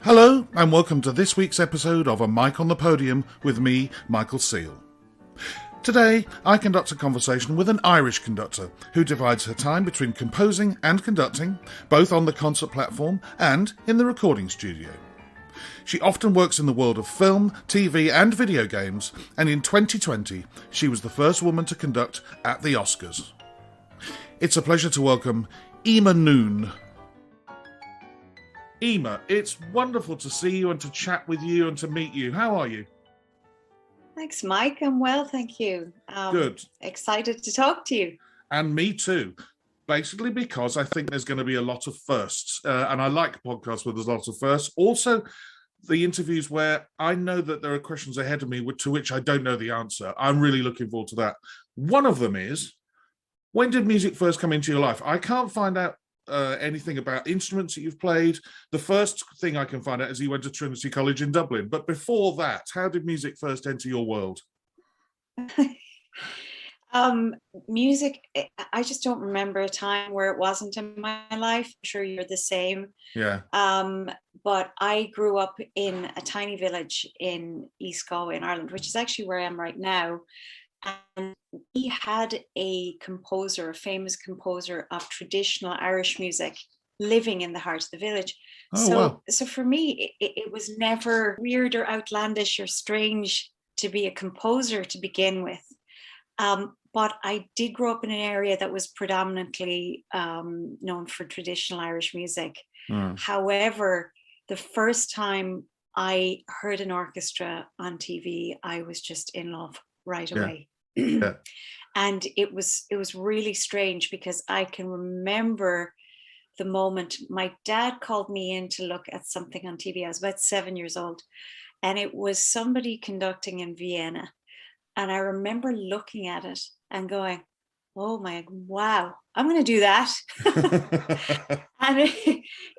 Hello, and welcome to this week's episode of A Mic on the Podium with me, Michael Seal. Today, I conduct a conversation with an Irish conductor who divides her time between composing and conducting, both on the concert platform and in the recording studio. She often works in the world of film, TV and video games, and in 2020, she was the first woman to conduct at the Oscars. It's a pleasure to welcome Eímear Noone. Eímear, it's wonderful to see you and to chat with you and to meet you. How are you? Thanks, Mike. I'm well, thank you. Good. Excited to talk to you. And me too. Basically because I think there's going to be a lot of firsts. And I like podcasts where there's lots of firsts. Also, the interviews where I know that there are questions ahead of me to which I don't know the answer. I'm really looking forward to that. One of them is, when did music first come into your life? I can't find out anything about instruments that you've played. The first thing I can find out is you went to Trinity College in Dublin. But before that, how did music first enter your world? Music, I just don't remember a time where it wasn't in my life. I'm sure you're the same. Yeah. But I grew up in a tiny village in East Galway in Ireland, which is actually where I am right now. And we had a famous composer of traditional Irish music living in the heart of the village. Wow. So for me, it was never weird or outlandish or strange to be a composer to begin with. But I did grow up in an area that was predominantly known for traditional Irish music. However, the first time I heard an orchestra on TV, I was just in love right away. Yeah. And it was really strange because I can remember the moment my dad called me in to look at something on TV. I was about 7 years old, and it was somebody conducting in Vienna. And I remember looking at it and going, oh my, wow, I'm going to do that. And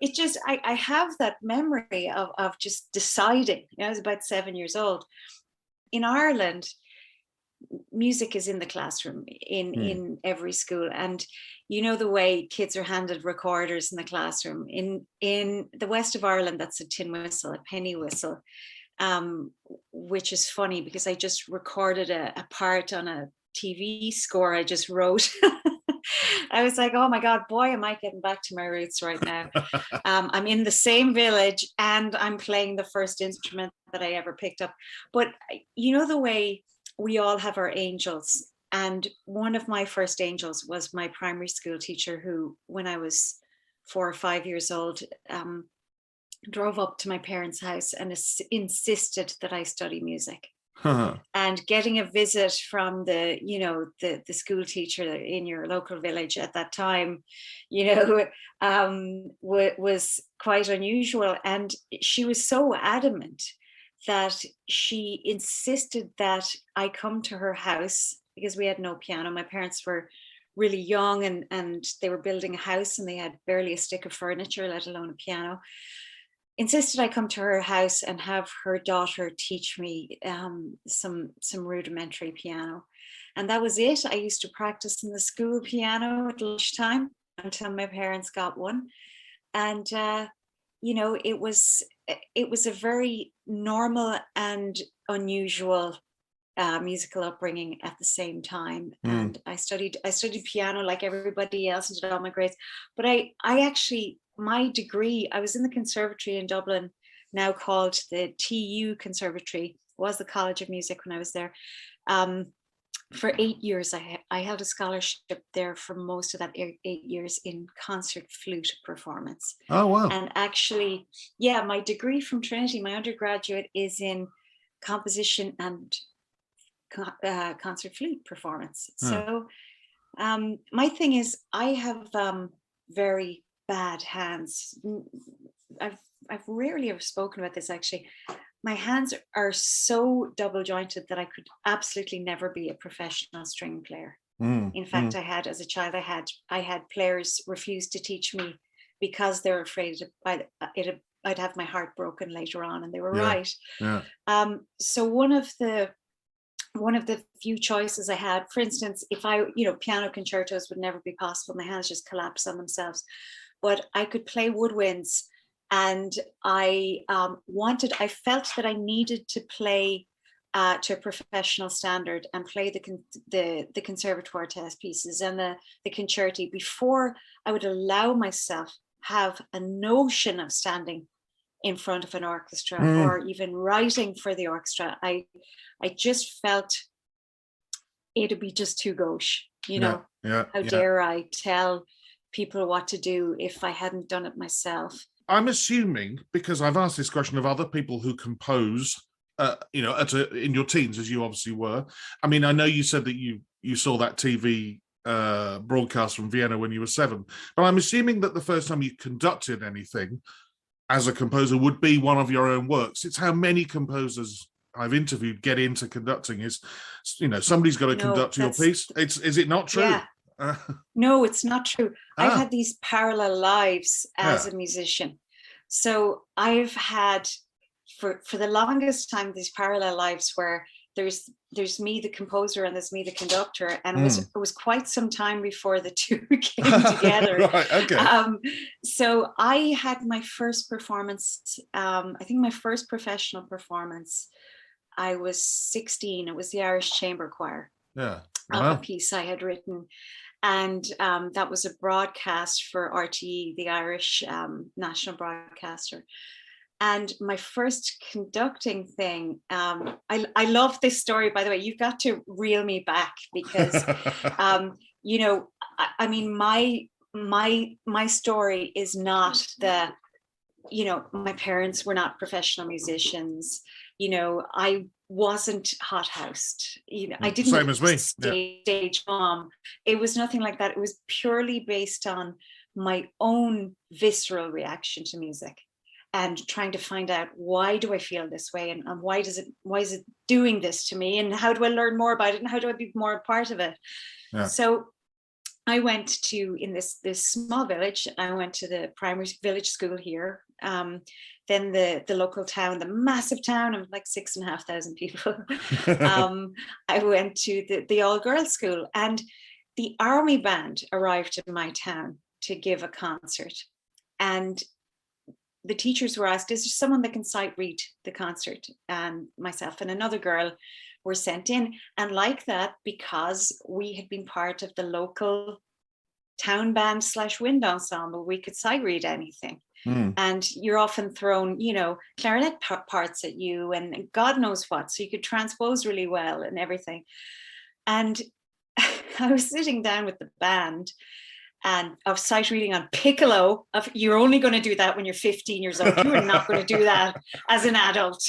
it just, I have that memory of just deciding. I was about 7 years old. In Ireland, music is in the classroom in every school, and you know the way kids are handed recorders in the classroom. In the west of Ireland, that's a tin whistle, a penny whistle, which is funny because I just recorded a part on a TV score I just wrote. I was like, oh my God, boy, am I getting back to my roots right now. I'm in the same village and I'm playing the first instrument that I ever picked up. But you know the way we all have our angels. And one of my first angels was my primary school teacher, who, when I was 4 or 5 years old, drove up to my parents' house and insisted that I study music. And getting a visit from the school teacher in your local village at that time, was quite unusual. And she was so adamant that she insisted that I come to her house because we had no piano. My parents were really young and they were building a house and they had barely a stick of furniture, let alone a piano. Insisted I come to her house and have her daughter teach me some rudimentary piano. And that was it. I used to practice in the school piano at lunchtime until my parents got one. And it was a very normal and unusual musical upbringing at the same time. And I studied piano like everybody else and did all my grades. But I actually, my degree, I was in the conservatory in Dublin, now called the TU Conservatory, was the College of Music when I was there. For 8 years, I held a scholarship there for most of that 8 years in concert flute performance. Oh, wow. And actually, yeah, my degree from Trinity, my undergraduate, is in composition and concert flute performance. So my thing is, I have very bad hands. I've rarely ever spoken about this actually. My hands are so double jointed that I could absolutely never be a professional string player. In fact, as a child, I had players refuse to teach me because they're afraid I'd have my heart broken later on, and they were right. Yeah. So one of the few choices I had, for instance, if piano concertos would never be possible. My hands just collapse on themselves. But I could play woodwinds And I felt that I needed to play to a professional standard and play the conservatoire test pieces and the concerti before I would allow myself have a notion of standing in front of an orchestra or even writing for the orchestra. I just felt it'd be just too gauche, how dare I tell people what to do if I hadn't done it myself. I'm assuming, because I've asked this question of other people who compose, in your teens, as you obviously were. I mean, I know you said that you saw that TV broadcast from Vienna when you were 7, but I'm assuming that the first time you conducted anything as a composer would be one of your own works. It's how many composers I've interviewed get into conducting is, somebody's got to conduct your piece. Is it not true? Yeah. No, it's not true. I've had these parallel lives as a musician. So I've had for the longest time these parallel lives where there's me, the composer, and there's me, the conductor, and it was quite some time before the two came together. Right, okay. So I had my first performance, I think my first professional performance, I was 16. It was the Irish Chamber Choir. Yeah. A piece I had written. And that was a broadcast for RTE, the Irish national broadcaster. And my first conducting thing, I love this story, by the way. You've got to reel me back because, I mean, my story is not my parents were not professional musicians. I wasn't hothoused. I didn't Same as me. Stage mom. It was nothing like that. It was purely based on my own visceral reaction to music and trying to find out, why do I feel this way, and why is it doing this to me, and how do I learn more about it, and how do I be more a part of it? Yeah. So I went to, in this small village, I went to the primary village school here. Then the local town, the massive town of like 6,500 people. I went to the all-girls school, and the army band arrived in my town to give a concert. And the teachers were asked, is there someone that can sight read the concert? And myself and another girl were sent in. And like that, because we had been part of the local town band / wind ensemble, we could sight read anything. And you're often thrown, clarinet parts at you and God knows what. So you could transpose really well and everything. And I was sitting down with the band and of sight reading on piccolo. You're only going to do that when you're 15 years old. You are not going to do that as an adult,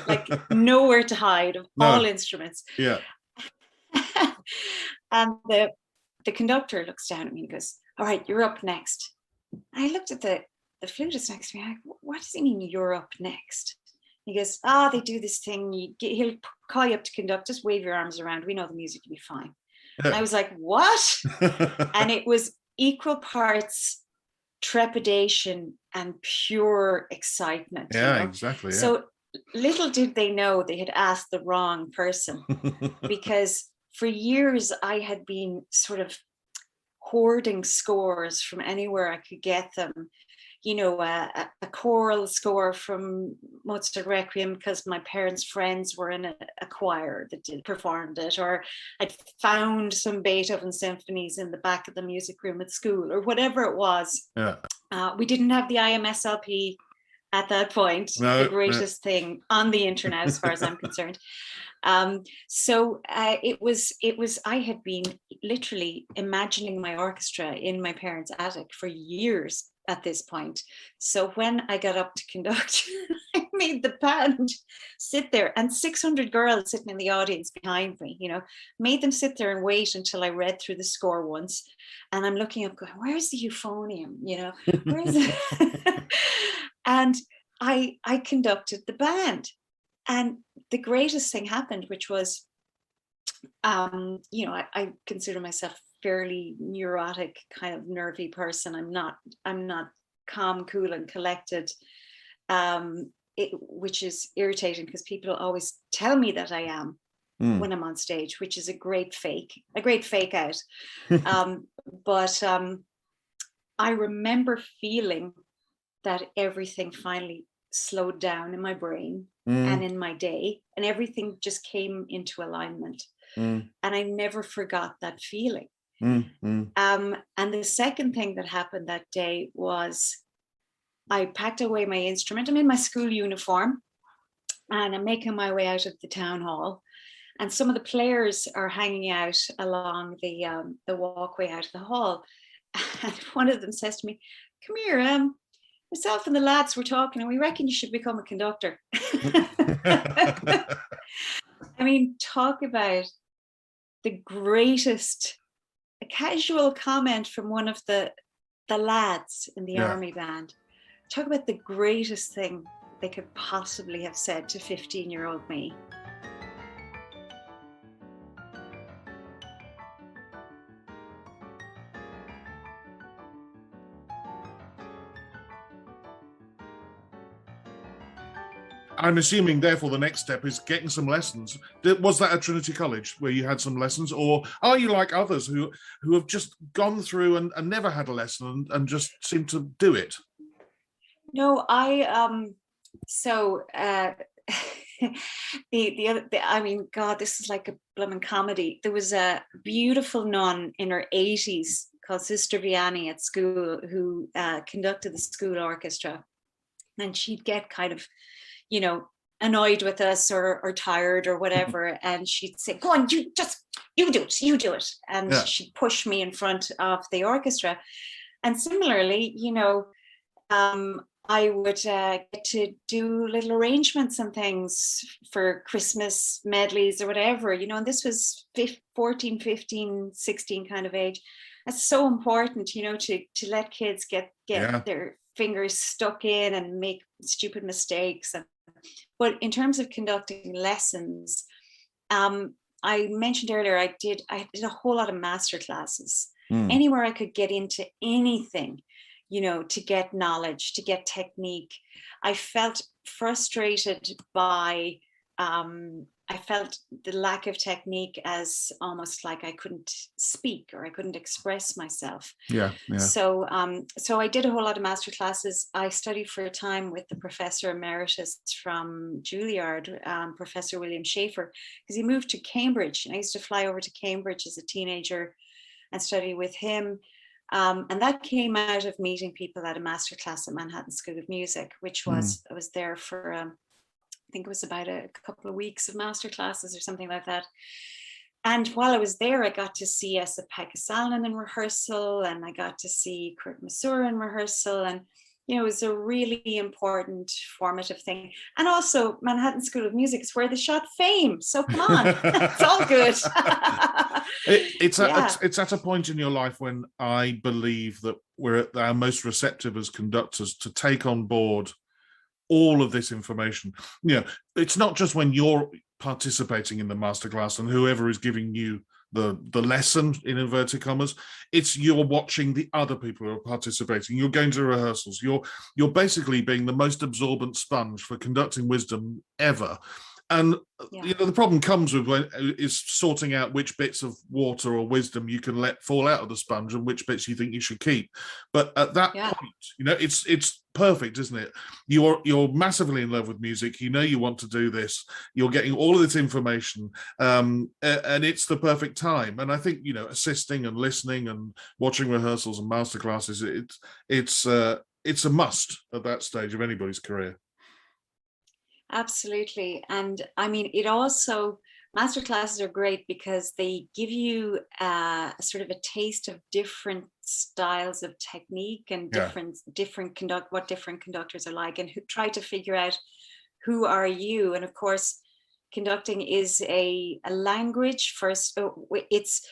like nowhere to hide of all instruments. Yeah. And the conductor looks down at me and goes, all right, you're up next. I looked at the flutist next to me. I'm like, what does he mean you're up next? He goes, they do this thing. He'll call you up to conduct. Just wave your arms around. We know the music will be fine. And I was like, what? And it was equal parts trepidation and pure excitement. Yeah, exactly. Yeah. So little did they know they had asked the wrong person, because for years I had been sort of hoarding scores from anywhere I could get them. A choral score from Mozart Requiem because my parents' friends were in a choir that performed it, or I'd found some Beethoven symphonies in the back of the music room at school, or whatever it was. Yeah. We didn't have the IMSLP at that point, the greatest thing on the internet as far as I'm concerned. So it was I had been literally imagining my orchestra in my parents' attic for years at this point. So when I got up to conduct, I made the band sit there, and 600 girls sitting in the audience behind me, made them sit there and wait until I read through the score once. And I'm looking up going, where's the euphonium? Where is it? And I conducted the band. And the greatest thing happened, which was, I consider myself fairly neurotic, kind of nervy person. I'm not calm, cool, and collected, which is irritating because people always tell me that I am when I'm on stage, which is a great fake out. But I remember feeling that everything finally slowed down in my brain and Mm, in my day, and everything just came into alignment. mm, And I never forgot that feeling. mm, mm. And the second thing that happened that day was I packed away my instrument. I'm in my school uniform and I'm making my way out of the town hall. And some of the players are hanging out along the walkway out of the hall. And one of them says to me, "Come here, myself and the lads were talking, and we reckon you should become a conductor." I mean, talk about the greatest, a casual comment from one of the lads in the Yeah. army band. Talk about the greatest thing they could possibly have said to 15-year-old me. I'm assuming, therefore, the next step is getting some lessons. Was that at Trinity College where you had some lessons, or are you like others who have just gone through and never had a lesson and just seem to do it? No, so I mean, God, this is like a blooming comedy. There was a beautiful nun in her 80s called Sister Vianney at school who conducted the school orchestra, and she'd get kind of, you know, annoyed with us or tired or whatever, and she'd say, "Go on, you do it," and Yeah. she'd push me in front of the orchestra. And similarly, you know, I would get to do little arrangements and things for Christmas medleys or whatever, you know, and this was 14, 15, 16 kind of age. That's so important, you know, to let kids get Yeah. their fingers stuck in and make stupid mistakes. But in terms of conducting lessons, I mentioned earlier, I did a whole lot of master classes. Mm. Anywhere I could get into anything, you know, to get knowledge, to get technique. I felt frustrated by, I felt the lack of technique as almost like I couldn't speak or I couldn't express myself. Yeah. Yeah. So I did a whole lot of master classes. I studied for a time with the professor emeritus from Juilliard, Professor William Schaefer, because he moved to Cambridge. And I used to fly over to Cambridge as a teenager and study with him. And that came out of meeting people at a masterclass at Manhattan School of Music, which was, I was there for, I think it was about a couple of weeks of masterclasses or something like that. And while I was there, I got to see Esa-Pekka Salonen in rehearsal, and I got to see Kurt Masur in rehearsal. And, you know, it was a really important formative thing. And also Manhattan School of Music is where they shot Fame. So come on, it's all good. It's at a point in your life when I believe that we're at our most receptive as conductors to take on board all of this information. You know, it's not just when you're participating in the masterclass and whoever is giving you the lesson, in inverted commas, it's you're watching the other people who are participating. You're going to rehearsals. You're basically being the most absorbent sponge for conducting wisdom ever. And you know, the problem comes with is sorting out which bits of water or wisdom you can let fall out of the sponge and which bits you think you should keep. But at that point, you know, it's perfect, isn't it? You're massively in love with music. You know you want to do this. You're getting all of this information, and it's the perfect time. And I think, you know, assisting and listening and watching rehearsals and masterclasses, it's a must at that stage of anybody's career. Absolutely. And I mean, it also, masterclasses are great because they give you sort of a taste of different styles of technique and what different conductors are like, and who try to figure out who are you. And of course, conducting is a language first. It's,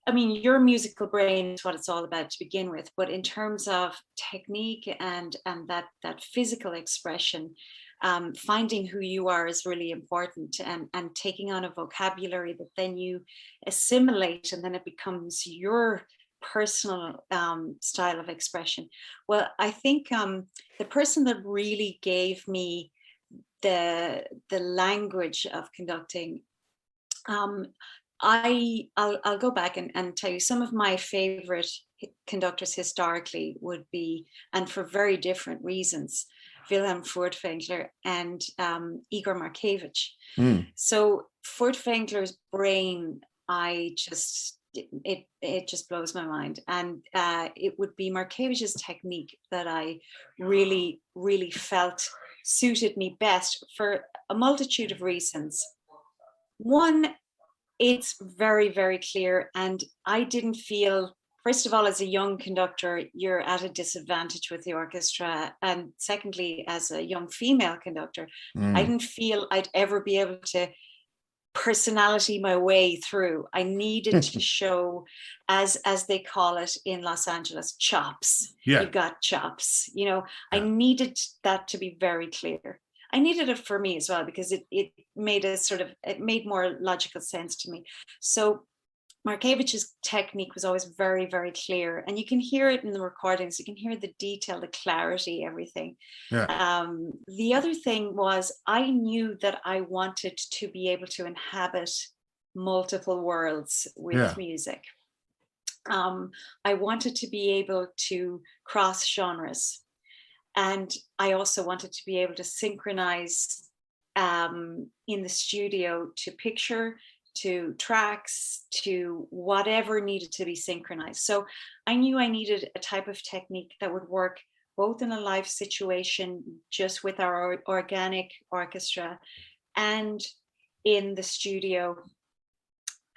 I mean, your musical brain is what it's all about to begin with, but in terms of technique and that physical expression, finding who you are is really important, and taking on a vocabulary that then you assimilate, and then it becomes your personal style of expression. Well, I think the person that really gave me the language of conducting, I'll go back and tell you some of my favorite conductors historically would be, and for very different reasons, Wilhelm Furtwängler and Igor Markevich. So Furtwängler's brain, it just blows my mind. And it would be Markevich's technique that I really, really felt suited me best for a multitude of reasons. One, it's very, very clear. And I didn't feel, first of all, as a young conductor, you're at a disadvantage with the orchestra. And secondly, as a young female conductor, I didn't feel I'd ever be able to personality my way through. I needed to show, as they call it in Los Angeles, chops. Yeah. You've got chops. I needed that to be very clear. I needed it for me as well, because it made more logical sense to me. So Markevich's technique was always very, very clear, and you can hear it in the recordings. You can hear the detail, the clarity, everything. Yeah. The other thing was, I knew that I wanted to be able to inhabit multiple worlds with music. I wanted to be able to cross genres, and I also wanted to be able to synchronize in the studio to picture, to tracks, to whatever needed to be synchronized. So I knew I needed a type of technique that would work both in a live situation, just with our organic orchestra, and in the studio,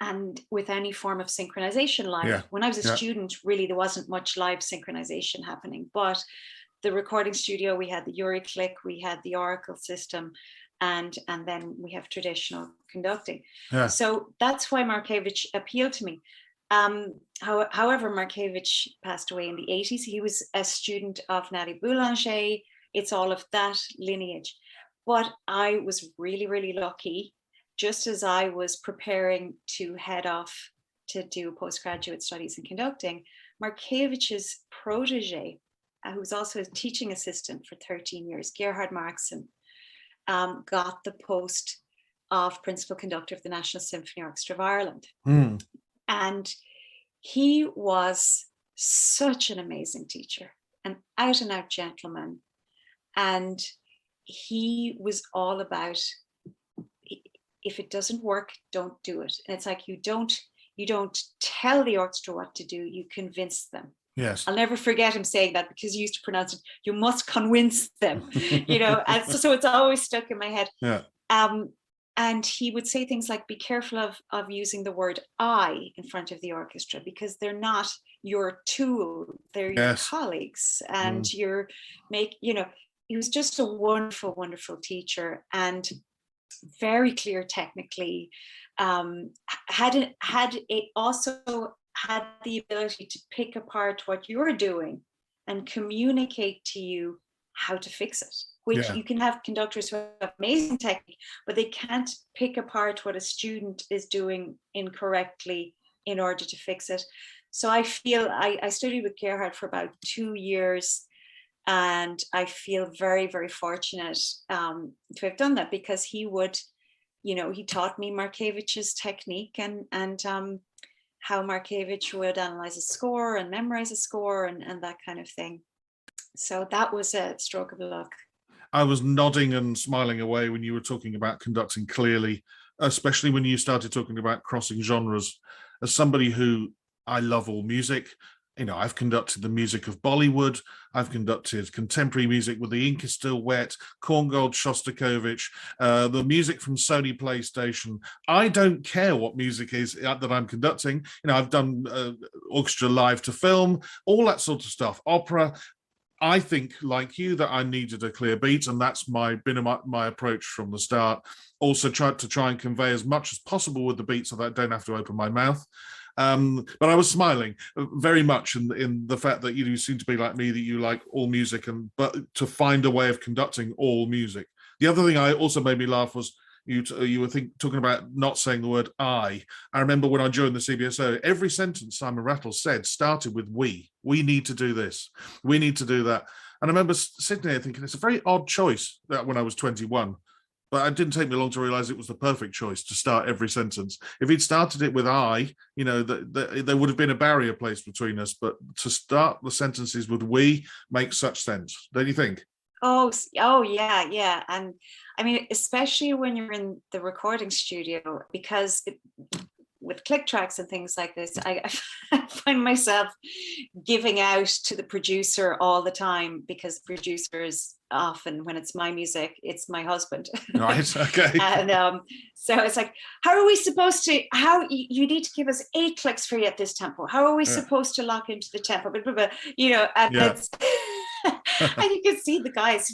and with any form of synchronization live. Yeah. When I was a student, really, there wasn't much live synchronization happening, but the recording studio, we had the Euroclick, we had the Oracle system, and then we have traditional conducting. So that's why Markevich appealed to me. However, Markevich passed away in the 80s. He was a student of Nathalie Boulanger. It's all of that lineage. But I was really, really lucky. Just as I was preparing to head off to do postgraduate studies in conducting, Markevich's protege, who was also a teaching assistant for 13 years, Gerhard Markson, got the post of principal conductor of the National Symphony Orchestra of Ireland. And he was such an amazing teacher, an out and out gentleman. And he was all about, if it doesn't work, don't do it. And it's like, you don't tell the orchestra what to do, you convince them. Yes. I'll never forget him saying that, because he used to pronounce it, you must convince them, and so it's always stuck in my head. Yeah. And he would say things like, be careful of using the word I in front of the orchestra, because they're not your tool, they're your colleagues, and he was just a wonderful, wonderful teacher, and very clear technically, had the ability to pick apart what you're doing and communicate to you how to fix it, which you can have conductors who have amazing technique, but they can't pick apart what a student is doing incorrectly in order to fix it. So I feel I studied with Gerhard for about 2 years, and I feel very, very fortunate to have done that, because he would, he taught me Markevich's technique and how Markevich would analyze a score and memorize a score and that kind of thing. So that was a stroke of luck. I was nodding and smiling away when you were talking about conducting clearly, especially when you started talking about crossing genres. As somebody who, I love all music, I've conducted the music of Bollywood, I've conducted contemporary music with The Ink is Still Wet, Korngold, Shostakovich, the music from Sony PlayStation. I don't care what music is that I'm conducting. I've done orchestra live to film, all that sort of stuff, opera. I think, like you, that I needed a clear beat, and that's been my approach from the start. Also tried to try and convey as much as possible with the beat so that I don't have to open my mouth. But I was smiling very much in the fact that you seem to be like me, that you like all music, but to find a way of conducting all music. The other thing I also made me laugh was you were talking about not saying the word I. I remember when I joined the CBSO, every sentence Simon Rattle said started with we. We need to do this. We need to do that. And I remember sitting there thinking, it's a very odd choice that when I was 21. But it didn't take me long to realize it was the perfect choice to start every sentence. If he'd started it with I, there would have been a barrier placed between us. But to start the sentences with we makes such sense, don't you think? Oh yeah, yeah. And I mean, especially when you're in the recording studio, because with click tracks and things like this, I find myself giving out to the producer all the time, because the producer is often, when it's my music, it's my husband. Right. Okay. And so it's like, how are we supposed to, you need to give us 8 clicks for you at this tempo, how are we supposed to lock into the tempo, blah, blah, blah, and it's and you can see the guys,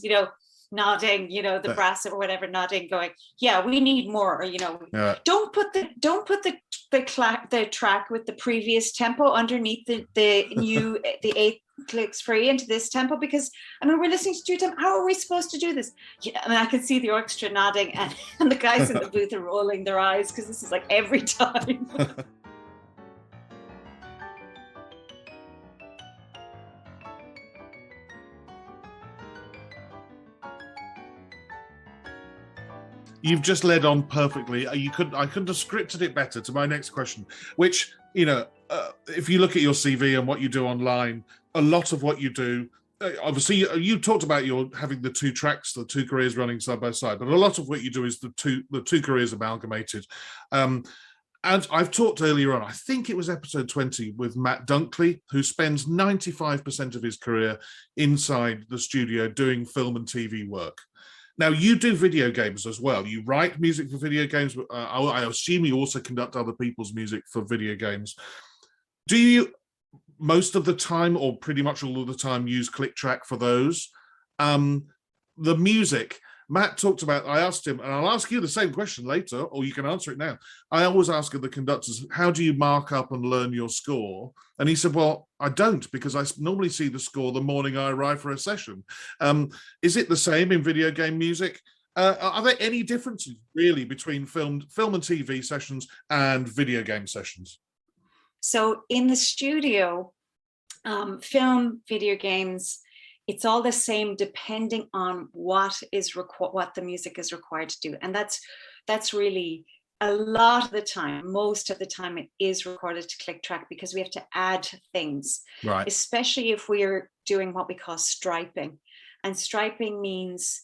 nodding, the brass or whatever, nodding, going, yeah, we need more, or, don't put the track with the previous tempo underneath the 8 clicks free into this tempo, because I mean, we're listening to 2 tempo. How are we supposed to do this? Yeah, I mean, I can see the orchestra nodding, and the guys in the booth are rolling their eyes, because this is like every time. You've just led on perfectly. I couldn't have scripted it better to my next question, which, if you look at your CV and what you do online, a lot of what you do, obviously you talked about your having the 2 tracks, the 2 careers running side by side, but a lot of what you do is the two careers amalgamated. And I've talked earlier on, I think it was episode 20 with Matt Dunkley, who spends 95% of his career inside the studio doing film and TV work. Now, you do video games as well. You write music for video games. I assume you also conduct other people's music for video games. Do you, most of the time, or pretty much all of the time, use ClickTrack for those? The music, Matt talked about, I asked him, and I'll ask you the same question later, or you can answer it now. I always ask the conductors, how do you mark up and learn your score? And he said, well, I don't, because I normally see the score the morning I arrive for a session. Is it the same in video game music? Are there any differences really between film and TV sessions and video game sessions? So in the studio, film, video games, it's all the same depending on what the music is required to do. And that's really a lot of the time, most of the time, it is recorded to ClickTrack, because we have to add things, right? Especially if we're doing what we call striping. And striping means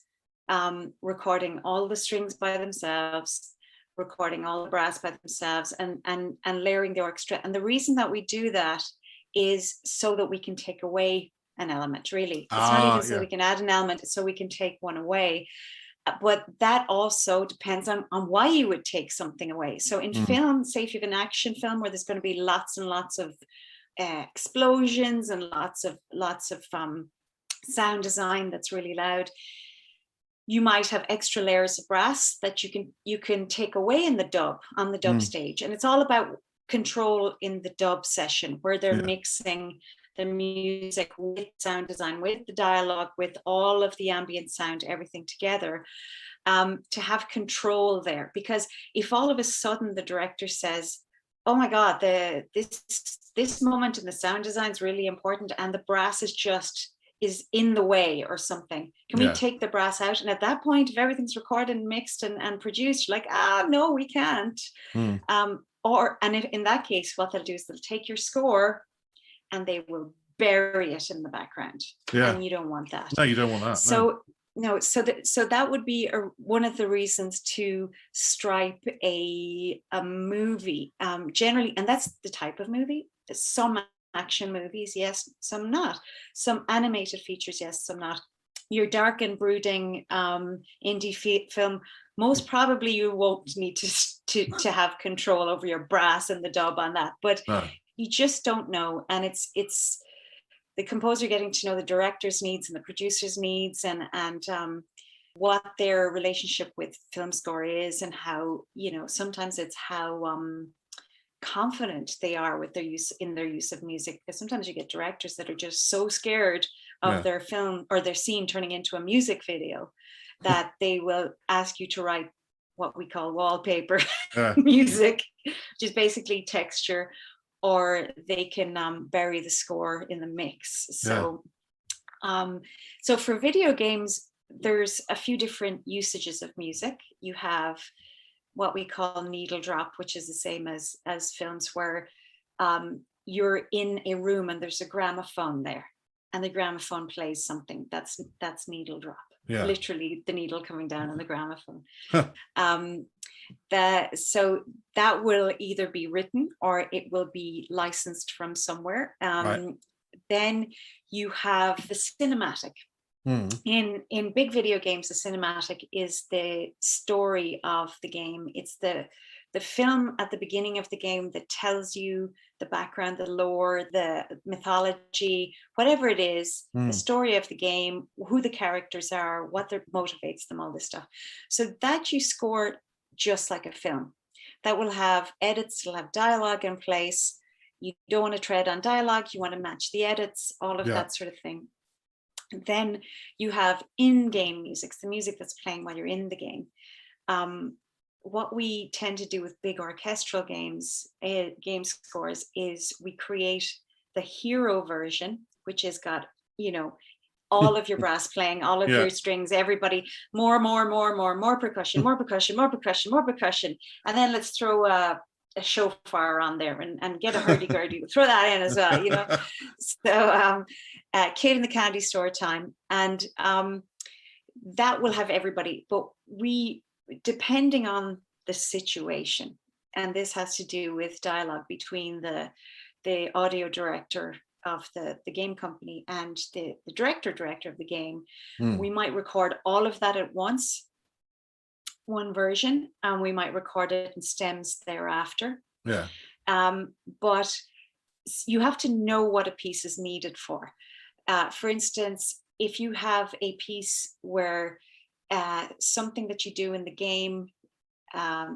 recording all the strings by themselves, recording all the brass by themselves, and layering the orchestra. And the reason that we do that is so that we can take away an element, really. It's not even so we can add an element, it's so we can take one away. But that also depends on why you would take something away. So in film, say if you have an action film where there's going to be lots and lots of explosions and lots of sound design that's really loud, you might have extra layers of brass that you can take away in the dub, on the dub stage. And it's all about control in the dub session, where they're mixing the music with sound design, with the dialogue, with all of the ambient sound, everything together, to have control there. Because if all of a sudden the director says, oh my God, this moment in the sound design is really important, and the brass is in the way or something, can we take the brass out? And at that point, if everything's recorded and mixed and produced, you're like, no, we can't. And if, in that case, what they'll do is they'll take your score and they will bury it in the background. And you don't want that. No, you don't want that. So so that would be one of the reasons to stripe a movie, generally, and that's the type of movie. Some action movies, yes, some not. Some animated features, yes, some not. Your dark and brooding indie film, most probably you won't need to have control over your brass and the dub on that, but you just don't know. And it's the composer getting to know the director's needs and the producer's needs, and what their relationship with film score is, and how, sometimes it's how confident they are with their use of music. Because sometimes you get directors that are just so scared of their film or their scene turning into a music video that they will ask you to write what we call wallpaper music, which is basically texture, or they can bury the score in the mix. So so for video games, there's a few different usages of music. You have what we call needle drop, which is the same as films, where you're in a room and there's a gramophone there, and the gramophone plays something. That's needle drop. Yeah. Literally the needle coming down on the gramophone. Huh. So that will either be written or it will be licensed from somewhere. Right. Then you have the cinematic. In big video games, the cinematic is the story of the game. It's the film at the beginning of the game that tells you the background, the lore, the mythology, whatever it is, the story of the game, who the characters are, what motivates them, all this stuff. So that you score just like a film. That will have edits, will have dialogue in place. You don't want to tread on dialogue, you want to match the edits, all of that sort of thing. Then you have in-game music, the music that's playing while you're in the game. What we tend to do with big orchestral games, game scores, is we create the hero version, which has got, all of your brass playing, all of your strings, everybody, more percussion, more percussion. And then let's throw a shofar on there and get a hurdy-gurdy, throw that in as well, So Kid in the Candy Store time. And that will have everybody. But we, depending on the situation, and this has to do with dialogue between the audio director of the game company and the director of the game, we might record all of that at once, one version, and we might record it in stems thereafter. But you have to know what a piece is needed for. For instance, if you have a piece where something that you do in the game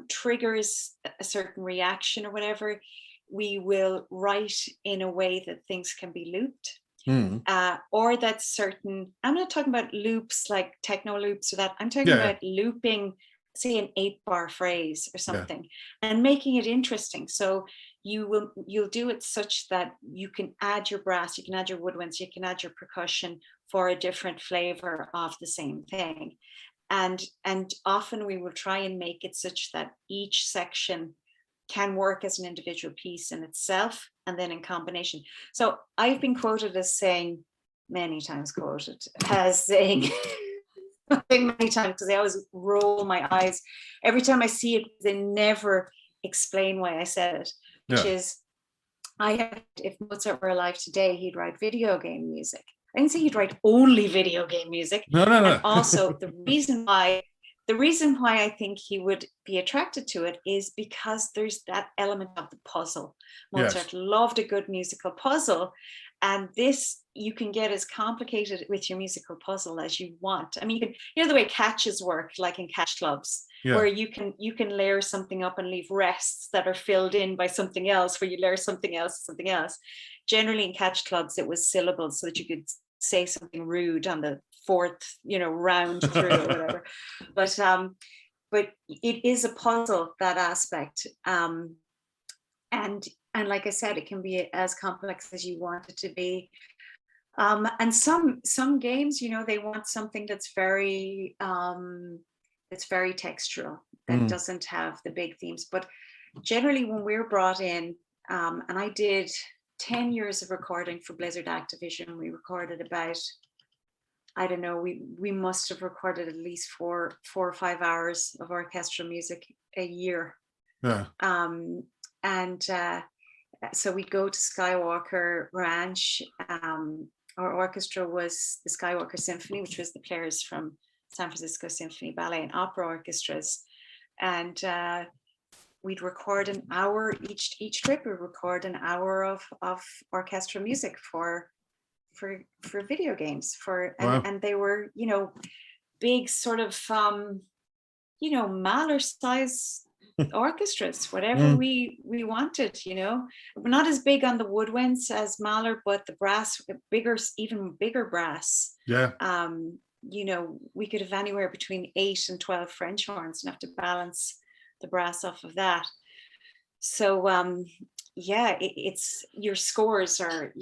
triggers a certain reaction or whatever, we will write in a way that things can be looped. Or that certain, I'm not talking about loops like techno loops or that, I'm talking about looping, say, an 8-bar phrase or something, and making it interesting. So you'll do it such that you can add your brass, you can add your woodwinds, you can add your percussion for a different flavor of the same thing. And often we will try and make it such that each section can work as an individual piece in itself and then in combination. So I've been quoted as saying, many times quoted as saying many times, because I always roll my eyes every time I see it. They never explain why I said it, which is, if Mozart were alive today, he'd write video game music. I didn't say he'd write only video game music. No. And also the reason why I think he would be attracted to it is because there's that element of the puzzle. Mozart loved a good musical puzzle, and this, you can get as complicated with your musical puzzle as you want. I mean, the way catches work, like in catch clubs, where you can layer something up and leave rests that are filled in by something else, where you layer something else. Generally in catch clubs, it was syllables so that you could say something rude on the fourth, round through or whatever. But it is a puzzle, that aspect. And like I said, it can be as complex as you want it to be. And some games, they want something that's very textural, that doesn't have the big themes. But generally when we're brought in, and I did 10 years of recording for Blizzard Activision, we recorded about, I don't know, we must have recorded at least 4 or 5 hours of orchestral music a year. So we'd go to Skywalker Ranch. Our orchestra was the Skywalker Symphony, which was the players from San Francisco Symphony Ballet and Opera Orchestras. And we'd record an hour each trip. We'd record an hour of orchestral music for video games. And they were, big sort of, Mahler size orchestras, whatever we wanted, We're not as big on the woodwinds as Mahler, but the brass, even bigger brass. We could have anywhere between 8 and 12 French horns and have to balance the brass off of that. So it's your scores are,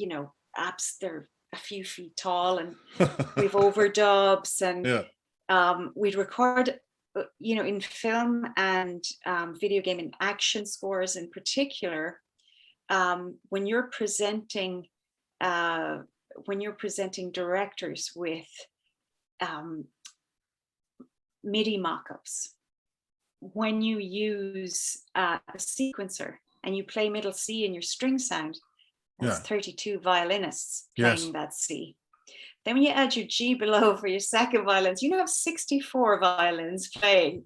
they're a few feet tall, and we've overdubs, and we'd record, in film and video game and action scores in particular. When you're presenting directors with MIDI mockups, when you use a sequencer and you play middle C in your string sound, that's 32 violinists playing that C. Then when you add your G below for your second violins, you have 64 violins playing.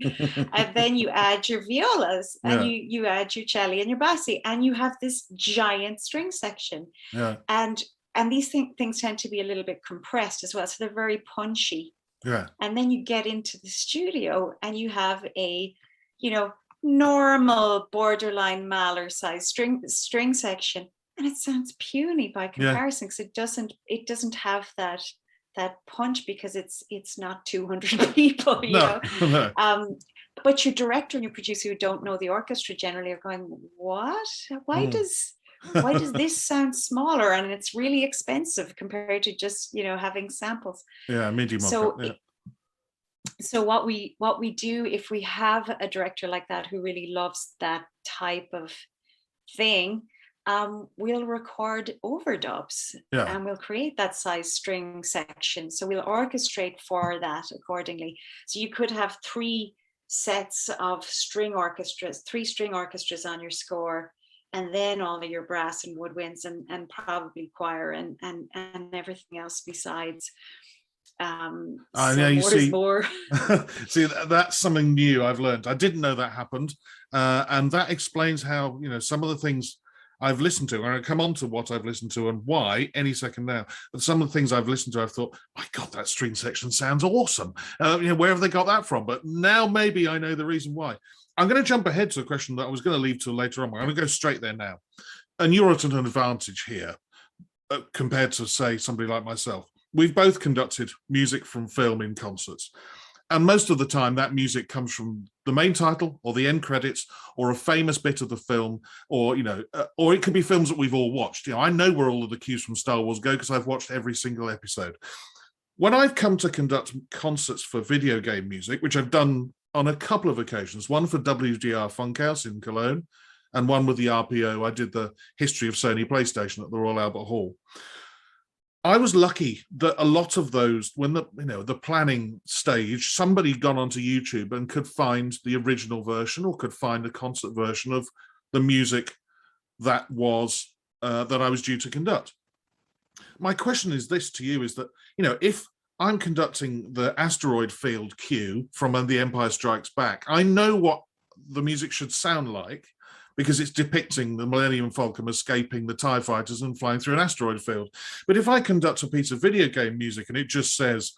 And then you add your violas, and you add your cello and your bassi, and you have this giant string section. Yeah. And these things tend to be a little bit compressed as well. So they're very punchy. Yeah. And then you get into the studio and you have a, normal borderline Mahler size string section. And it sounds puny by comparison, because it doesn't have that punch, because it's not 200 people, No. But your director and your producer who don't know the orchestra generally are going, what? Why does this sound smaller? And it's really expensive compared to just having samples. Yeah, MIDI mock-up. So what we do, if we have a director like that who really loves that type of thing, we'll record overdubs, and we'll create that size string section. So we'll orchestrate for that accordingly. So you could have three sets of three string orchestras on your score, and then all of your brass and woodwinds and probably choir and everything else besides. More. See, that's something new I've learned. I didn't know that happened, and that explains how some of the things I've listened to, and I'll come on to what I've listened to and why any second now. But some of the things I've listened to, I've thought, my God, that string section sounds awesome. Where have they got that from? But now maybe I know the reason why. I'm going to jump ahead to a question that I was going to leave till later on. I'm going to go straight there now. And you're at an advantage here compared to, say, somebody like myself. We've both conducted music from film in concerts. And most of the time, that music comes from the main title or the end credits or a famous bit of the film, or it could be films that we've all watched. I know where all of the cues from Star Wars go because I've watched every single episode. When I've come to conduct concerts for video game music, which I've done on a couple of occasions, one for WGR Funkhouse in Cologne, and one with the RPO, I did the history of Sony PlayStation at the Royal Albert Hall. I was lucky that a lot of those, when the planning stage, somebody gone onto YouTube and could find the original version or could find the concert version of the music that was that I was due to conduct. My question is this to you: is that if I'm conducting the asteroid field cue from The Empire Strikes Back, I know what the music should sound like, because it's depicting the Millennium Falcon escaping the TIE fighters and flying through an asteroid field. But if I conduct a piece of video game music and it just says,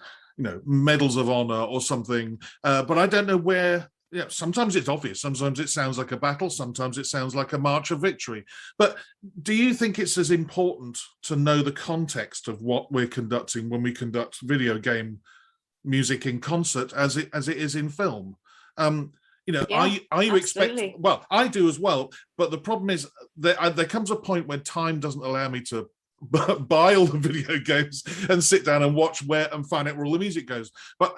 Medals of Honor or something, but I don't know where, sometimes it's obvious, sometimes it sounds like a battle, sometimes it sounds like a march of victory. But do you think it's as important to know the context of what we're conducting when we conduct video game music in concert as it is in film? Are you expecting? Well, I do as well, but the problem is that there comes a point when time doesn't allow me to buy all the video games and sit down and watch where and find out where all the music goes. But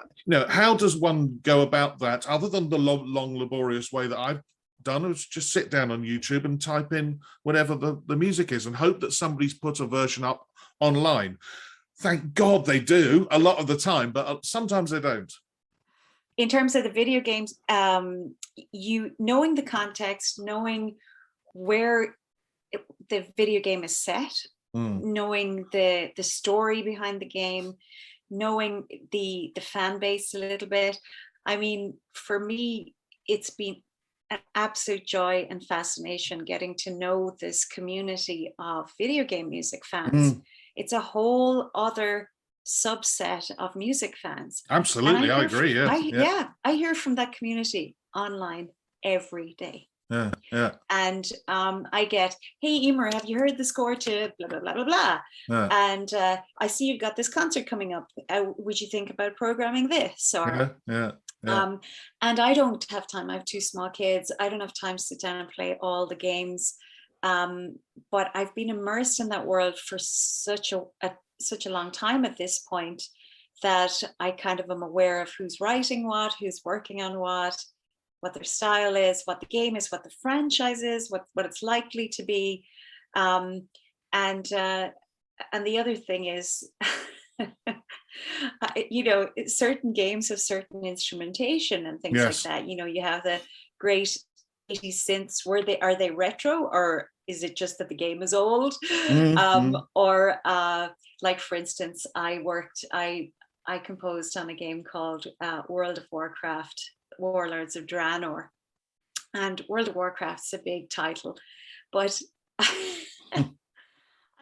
how does one go about that other than the long laborious way that I've done, is just sit down on YouTube and type in whatever the music is and hope that somebody's put a version up online? Thank God they do a lot of the time, but sometimes they don't. In terms of the video games, knowing the context, knowing where the video game is set, knowing the story behind the game, knowing the fan base a little bit. I mean, for me, it's been an absolute joy and fascination getting to know this community of video game music fans. It's a whole other subset of music fans. Absolutely, I agree. I hear from that community online every day. And I get, hey Eímear, have you heard the score to blah blah blah blah blah? And I see you've got this concert coming up. Would you think about programming this? Or and I don't have time. I have two small kids. I don't have time to sit down and play all the games. But I've been immersed in that world for such a long time at this point, that I kind of am aware of who's writing what, who's working on what their style is, what the game is, what the franchise is, what it's likely to be. And the other thing is, certain games have certain instrumentation and things like that. You have the great 80s synths. Are they retro, or is it just that the game is old? Or like, for instance, I composed on a game called World of Warcraft, Warlords of Draenor. And World of Warcraft's a big title, but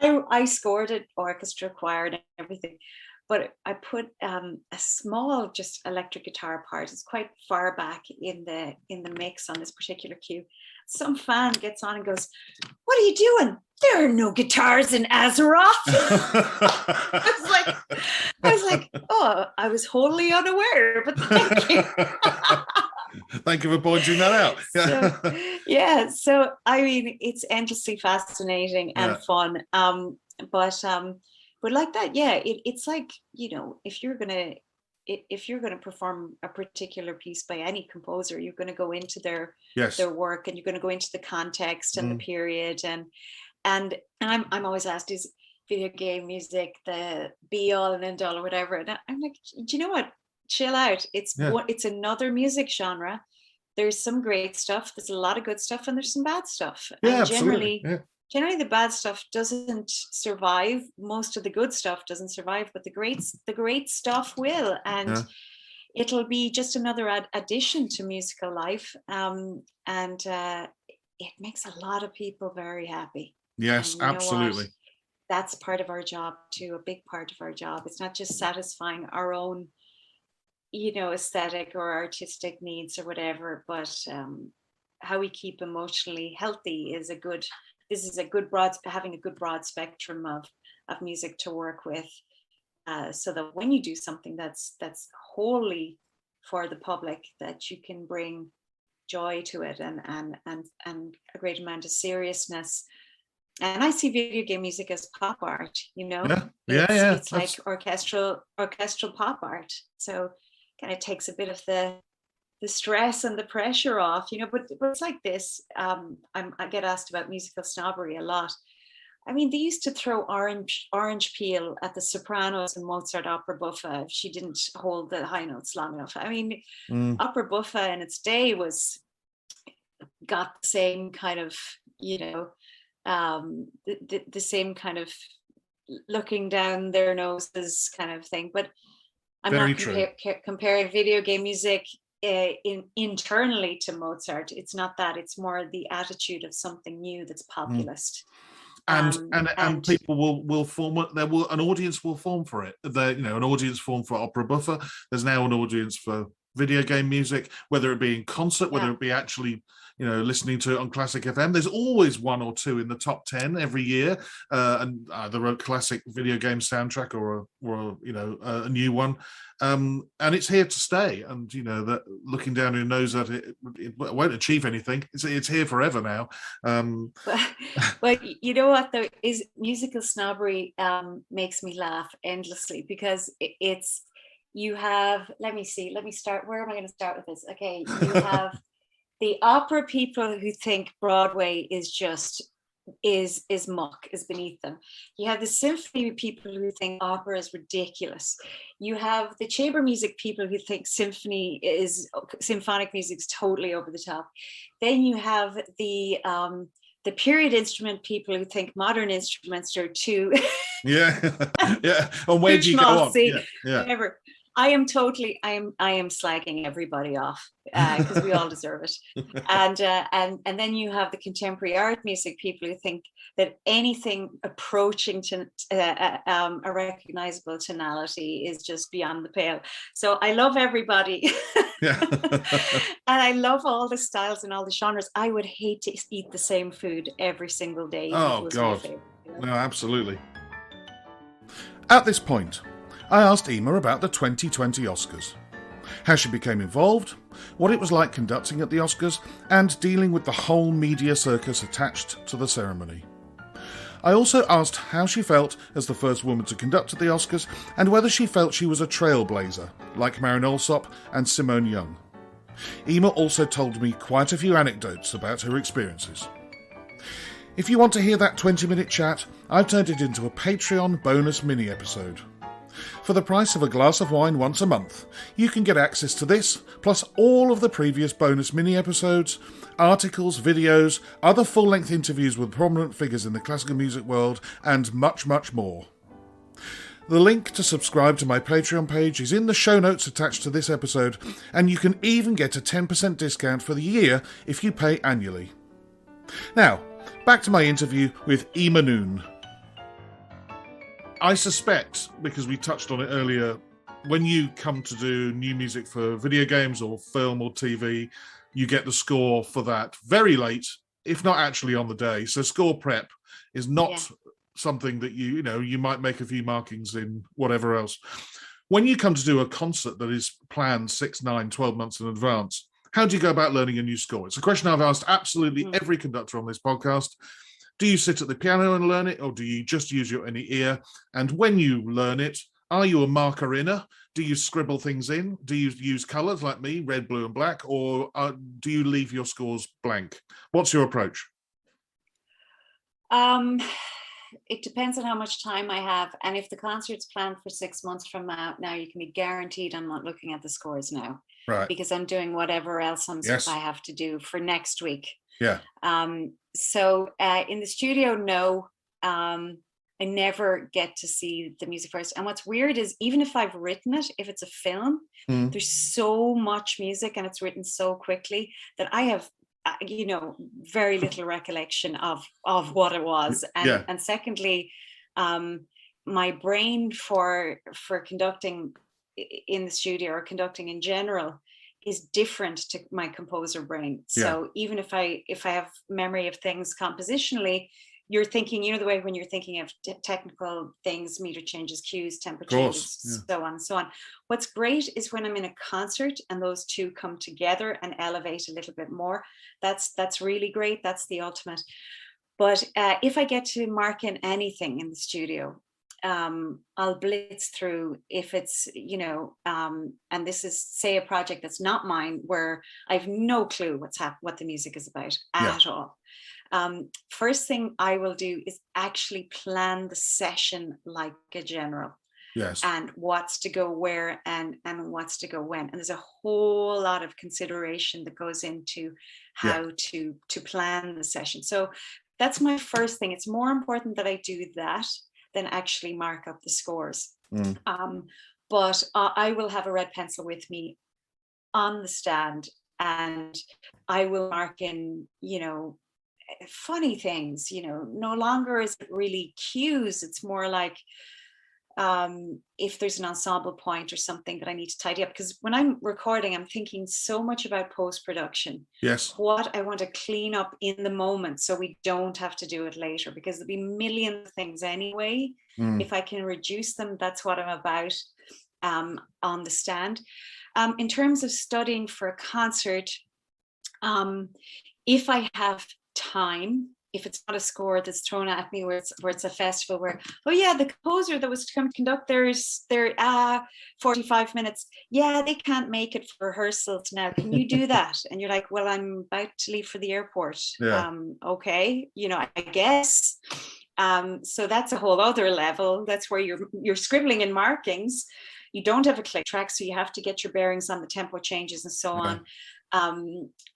I scored it, orchestra, choir, and everything. But I put a small, just electric guitar part. It's quite far back in the mix on this particular cue. Some fan gets on and goes, "What are you doing? There are no guitars in Azeroth." I was like, oh, I was wholly unaware, but thank you. Thank you for pointing that out. So I mean, it's endlessly fascinating and fun. But like that, it's like, if you're gonna perform a particular piece by any composer, you're going to go into their work, and you're going to go into the context and the period, and I'm always asked, is video game music the be all and end all or whatever? And I'm like, do you know what? Chill out. It's another music genre. There's some great stuff. There's a lot of good stuff, and there's some bad stuff. Yeah, and generally, absolutely. generally the bad stuff doesn't survive. Most of the good stuff doesn't survive, but the great stuff will, and it'll be just another addition to musical life. And it makes a lot of people very happy. Yes, absolutely. That's part of our job too. A big part of our job. It's not just satisfying our own, aesthetic or artistic needs or whatever, but how we keep emotionally healthy is having a good broad spectrum of music to work with, so that when you do something that's wholly for the public, that you can bring joy to it and a great amount of seriousness. And I see video game music as pop art, It's like orchestral pop art. So kind of takes a bit of the stress and the pressure off, but it's like this. I get asked about musical snobbery a lot. I mean, they used to throw orange peel at the sopranos in Mozart opera buffa if she didn't hold the high notes long enough. I mean, opera buffa in its day got the same kind of, the same kind of looking down their noses kind of thing. But I'm not comparing video game music internally to Mozart. It's not that. It's more the attitude of something new that's populist. And people will form. An audience will form for it. An audience formed for opera buffa. There's now an audience for video game music, whether it be in concert, whether it be actually listening to it on Classic FM. There's always one or two in the top 10 every year, and either a classic video game soundtrack or a new one, and it's here to stay. And that looking down your nose at it won't achieve anything. It's here forever now. Well, you know what though, is musical snobbery makes me laugh endlessly, because it's you have, let me start, where am I going to start with this? Okay, you have the opera people who think Broadway is muck, is beneath them. You have the symphony people who think opera is ridiculous. You have the chamber music people who think symphonic music is totally over the top. Then you have the period instrument people who think modern instruments are too and where do you go on? Whatever. I am slagging everybody off because we all deserve it. And then you have the contemporary art music people who think that anything approaching to a recognizable tonality is just beyond the pale. So I love everybody. And I love all the styles and all the genres. I would hate to eat the same food every single day. Oh God. No, absolutely. At this point, I asked Eímear about the 2020 Oscars, how she became involved, what it was like conducting at the Oscars, and dealing with the whole media circus attached to the ceremony. I also asked how she felt as the first woman to conduct at the Oscars and whether she felt she was a trailblazer, like Marin Alsop and Simone Young. Eímear also told me quite a few anecdotes about her experiences. If you want to hear that 20-minute chat, I've turned it into a Patreon bonus mini-episode. For the price of a glass of wine once a month, you can get access to this, plus all of the previous bonus mini-episodes, articles, videos, other full-length interviews with prominent figures in the classical music world, and much, much more. The link to subscribe to my Patreon page is in the show notes attached to this episode, and you can even get a 10% discount for the year if you pay annually. Now, back to my interview with Eímear Noone. I suspect, because we touched on it earlier, when you come to do new music for video games or film or TV, you get the score for that very late, if not actually on the day. So score prep is not something that you might make a few markings in whatever else. When you come to do a concert that is planned 6, 9, 12 months in advance, how do you go about learning a new score? It's a question I've asked absolutely every conductor on this podcast. Do you sit at the piano and learn it, or do you just use your inner ear? And when you learn it, are you a marker-inner? Do you scribble things in? Do you use colours like me, red, blue and black? Or do you leave your scores blank? What's your approach? It depends on how much time I have. And if the concert's planned for 6 months from now, you can be guaranteed I'm not looking at the scores now. Right. Because I'm doing whatever else I have to do for next week. Yeah. So in the studio, no, I never get to see the music first. And what's weird is even if I've written it, if it's a film, there's so much music and it's written so quickly that I have, very little recollection of what it was. And secondly, my brain for conducting in the studio or conducting in general is different to my composer brain. So even if I have memory of things compositionally, you're thinking, the way when you're thinking of technical things, meter changes, cues, tempo changes, so on and so on. What's great is when I'm in a concert and those two come together and elevate a little bit more. That's really great. That's the ultimate. But if I get to mark in anything in the studio, I'll blitz through if it's, and this is, say, a project that's not mine, where I've no clue what the music is about at all. First thing I will do is actually plan the session like a general. Yes. And what's to go where and what's to go when. And there's a whole lot of consideration that goes into how to plan the session. So that's my first thing. It's more important that I do that than actually mark up the scores. But I will have a red pencil with me on the stand, and I will mark in, funny things. No longer is it really cues. It's more like if there's an ensemble point or something that I need to tidy up, because when I'm recording, I'm thinking so much about post-production. Yes. What I want to clean up in the moment so we don't have to do it later, because there'll be millions of things anyway. If I can reduce them, that's what I'm about on the stand. In terms of studying for a concert, if I have time, if it's not a score that's thrown at me where it's a festival where, the composer that was to come conduct they're 45 minutes. Yeah, they can't make it for rehearsals now. Can you do that? And you're like, well, I'm about to leave for the airport. Okay, I guess. So that's a whole other level. That's where you're scribbling in markings. You don't have a click track, so you have to get your bearings on the tempo changes and so on.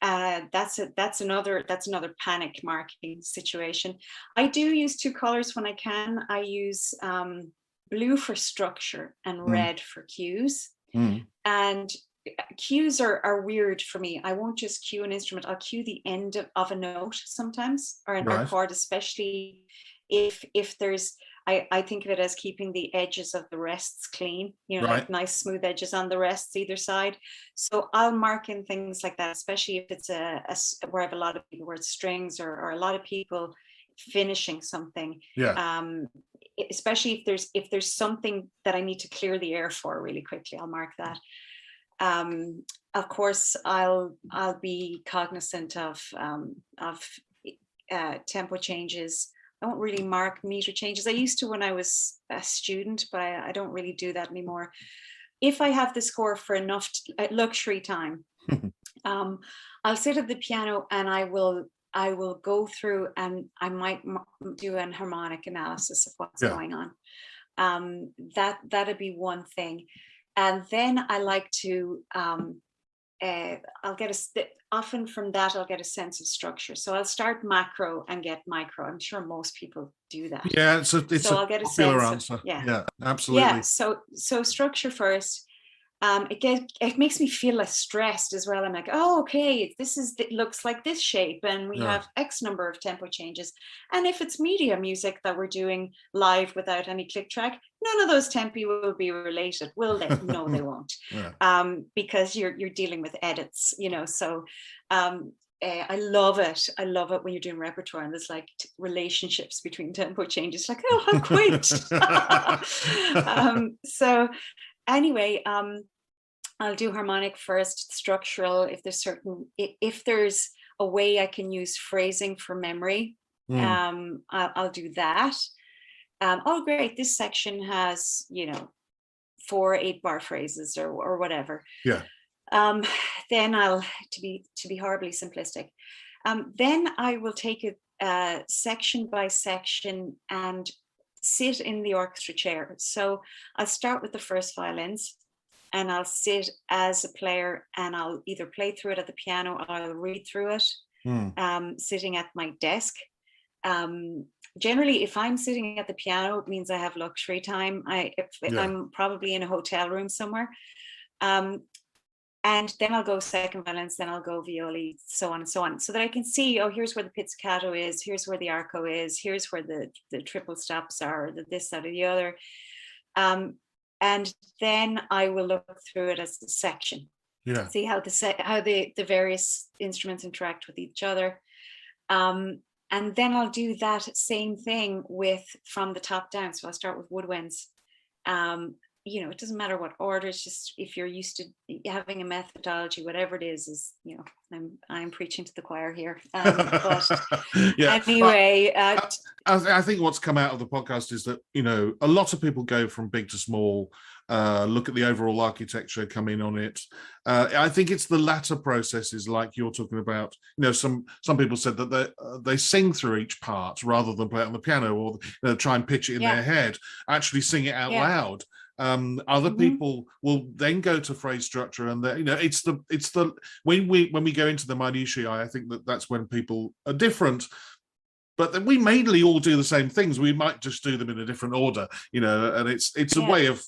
That's another panic marking situation. I do use two colors when I can. I use blue for structure and red for cues. And cues are weird for me. I won't just cue an instrument. I'll cue the end of a note sometimes, or a chord, especially if there's, I think of it as keeping the edges of the rests clean, like nice smooth edges on the rests either side. So I'll mark in things like that, especially if it's where I have a lot of people where it's strings or a lot of people finishing something. Especially if there's something that I need to clear the air for really quickly, I'll mark that. Of course, I'll be cognizant of tempo changes. don't really mark meter changes. I used to when I was a student, but I don't really do that anymore. If I have the score for enough luxury time, I'll sit at the piano and I will go through and I might do an harmonic analysis of what's going on. That'd be one thing. And then I like to, often from that, I'll get a sense of structure. So I'll start macro and get micro. I'm sure most people do that. Yeah, it's a I'll get a popular sense answer. of, Yeah, absolutely. Yeah, so structure first. It makes me feel less stressed as well. I'm like, oh, okay, it looks like this shape, and we have X number of tempo changes. And if it's media music that we're doing live without any click track, none of those tempi will be related, will they? No, they won't, because you're dealing with edits, So I love it. I love it when you're doing repertoire and there's like relationships between tempo changes. Like, oh, how quaint. So anyway, I'll do harmonic first, structural. If there's a way I can use phrasing for memory, I'll do that. Oh, great! This section has 4 8-bar phrases or whatever. Yeah. Then I'll to be horribly simplistic. Then I will take it section by section and sit in the orchestra chair. So I'll start with the first violins and I'll sit as a player and I'll either play through it at the piano or I'll read through it, sitting at my desk. Generally, if I'm sitting at the piano, it means I have luxury time. I'm probably in a hotel room somewhere. And then I'll go second violins, then I'll go violi, so on and so on, so that I can see, oh, here's where the pizzicato is, here's where the arco is, here's where the triple stops are, the this, that, or the other. And then I will look through it as a section. Yeah. See how the various instruments interact with each other. And then I'll do that same thing from the top down. So I'll start with woodwinds. It doesn't matter what order, it's just if you're used to having a methodology, whatever it is, I'm preaching to the choir here. But anyway. I think what's come out of the podcast is that, a lot of people go from big to small, look at the overall architecture, come in on it. I think it's the latter processes like you're talking about. Some people said that they sing through each part rather than play it on the piano or try and pitch it in their head, actually sing it out loud. Other people will then go to phrase structure, and it's the when we go into the minutiae, I think that's when people are different. But then we mainly all do the same things. We might just do them in a different order, and it's a way of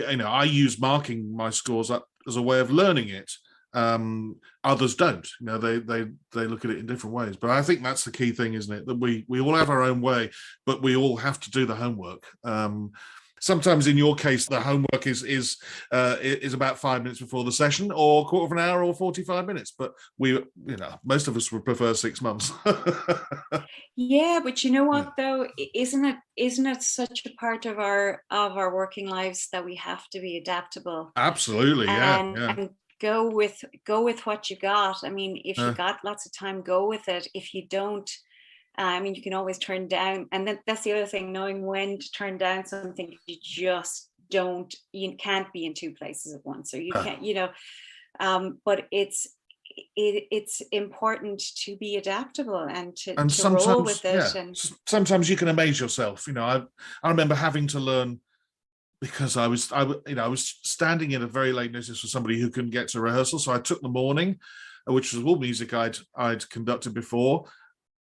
I use marking my scores up as a way of learning it. Others don't. They look at it in different ways. But I think that's the key thing, isn't it? That we all have our own way, but we all have to do the homework. Sometimes, in your case, the homework is about 5 minutes before the session, or a quarter of an hour, or 45 minutes. But most of us would prefer 6 months. Yeah, but you know what though, isn't it such a part of our working lives that we have to be adaptable? Absolutely, and go with what you got. I mean, if you got lots of time, go with it. If you don't. You can always turn down, and then that's the other thing, knowing when to turn down something. You can't be in 2 places at once, or you can't, but it's important to be adaptable and to roll with it. And sometimes you can amaze yourself. I remember having to learn, because I was standing in a very late notice for somebody who couldn't get to rehearsal, so I took the morning, which was all music I'd conducted before.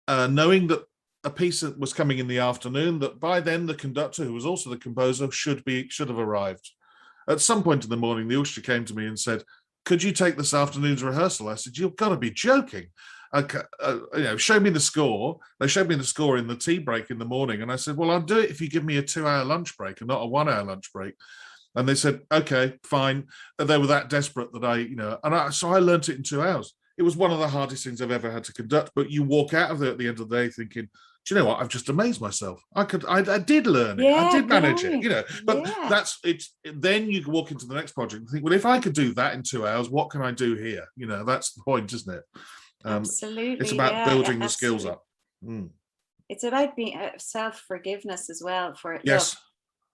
Knowing that a piece was coming in the afternoon, that by then the conductor, who was also the composer, should have arrived. At some point in the morning, the orchestra came to me and said, "Could you take this afternoon's rehearsal?" I said, "You've got to be joking." Show me the score. They showed me the score in the tea break in the morning, and I said, "Well, I'll do it if you give me a 2-hour lunch break and not a 1-hour lunch break." And they said, "Okay, fine." And they were that desperate that so I learned it in 2 hours. It was one of the hardest things I've ever had to conduct, but you walk out of it at the end of the day thinking, do you know what? I've just amazed myself. I did learn it. I did manage it, but that's it. Then you can walk into the next project and think, well, if I could do that in 2 hours, what can I do here? That's the point, isn't it? Absolutely. It's about building the skills up. it's about being self-forgiveness as well. For look, Yes.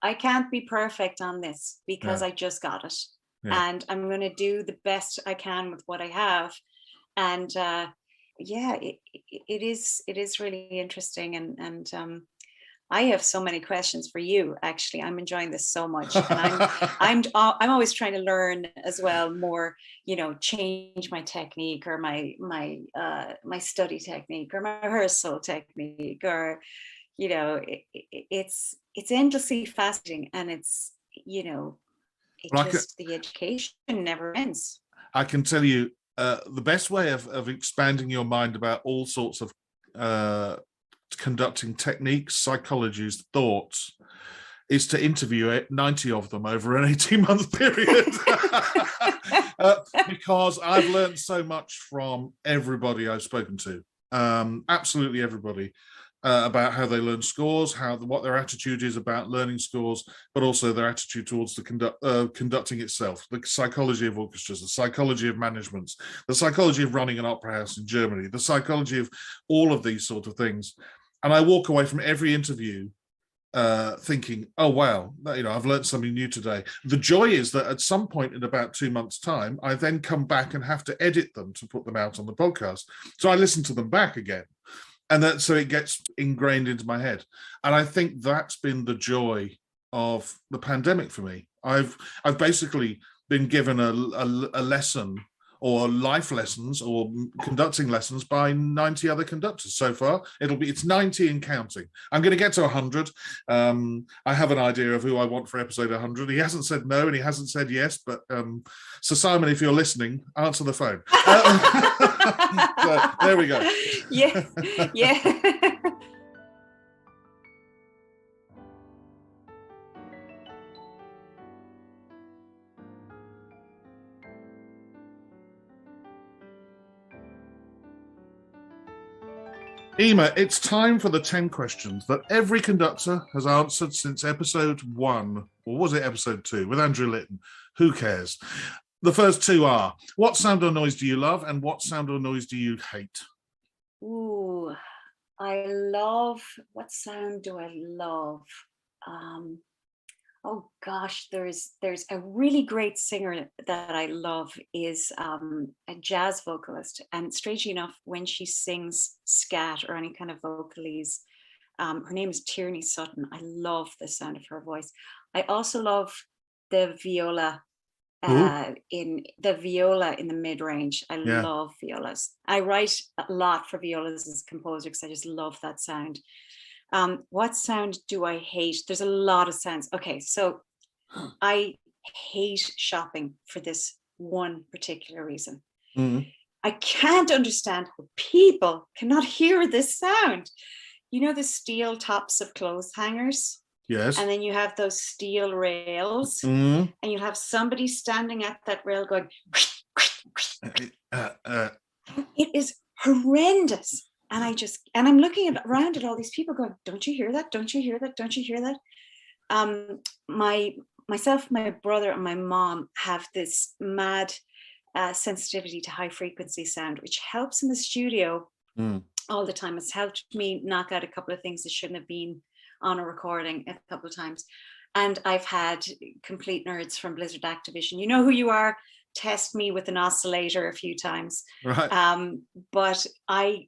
I can't be perfect on this because Yeah. I just got it, Yeah. and I'm going to do the best I can with what I have. And yeah, it is really interesting, and I have so many questions for you. Actually, I'm enjoying this so much, and I'm always trying to learn as well more. Change my technique, or my study technique, or my rehearsal technique, or it's endlessly fascinating, and Well, the education never ends. I can tell you the best way of expanding your mind about all sorts of conducting techniques, psychologies, thoughts, is to interview 90 of them over an 18-month period. Because I've learned so much from everybody I've spoken to, absolutely everybody, about how they learn scores, what their attitude is about learning scores, but also their attitude towards the conducting itself, the psychology of orchestras, the psychology of managements, the psychology of running an opera house in Germany, the psychology of all of these sort of things. And I walk away from every interview thinking, oh wow, I've learned something new today. The joy is that at some point in about 2 months' time, I then come back and have to edit them to put them out on the podcast. So I listen to them back again, and so it gets ingrained into my head. And I think that's been the joy of the pandemic for me. I've basically been given a lesson, or life lessons, or conducting lessons by 90 other conductors so far. It's 90 and counting. I'm going to get to 100. I have an idea of who I want for episode 100. He hasn't said no, and he hasn't said yes, but so Simon, if you're listening, answer the phone. So, there we go. Yeah, yeah. Eímear, it's time for the 10 questions that every conductor has answered since episode 1, or was it episode 2, with Andrew Litton? Who cares? The first 2 are, what sound or noise do you love, and what sound or noise do you hate? Ooh, what sound do I love? Oh gosh, there's a really great singer that I love, is a jazz vocalist, and strangely enough, when she sings scat or any kind of vocalese, her name is Tierney Sutton. I love the sound of her voice. I also love the viola in the mid-range. I Yeah. love violas. I write a lot for violas as a composer because I just love that sound. What sound do I hate? There's a lot of sounds. Okay, so I hate shopping for this one particular reason. Mm. I can't understand how people cannot hear this sound. You know the steel tops of clothes hangers? Yes. And then you have those steel rails, and you'll have somebody standing at that rail going, it is horrendous. And I'm looking around at all these people going, don't you hear that? Don't you hear that? Don't you hear that? Myself, my brother, and my mom have this mad sensitivity to high frequency sound, which helps in the studio all the time. It's helped me knock out a couple of things that shouldn't have been on a recording a couple of times. And I've had complete nerds from Blizzard Activision. You know who you are. Test me with an oscillator a few times. Right. But I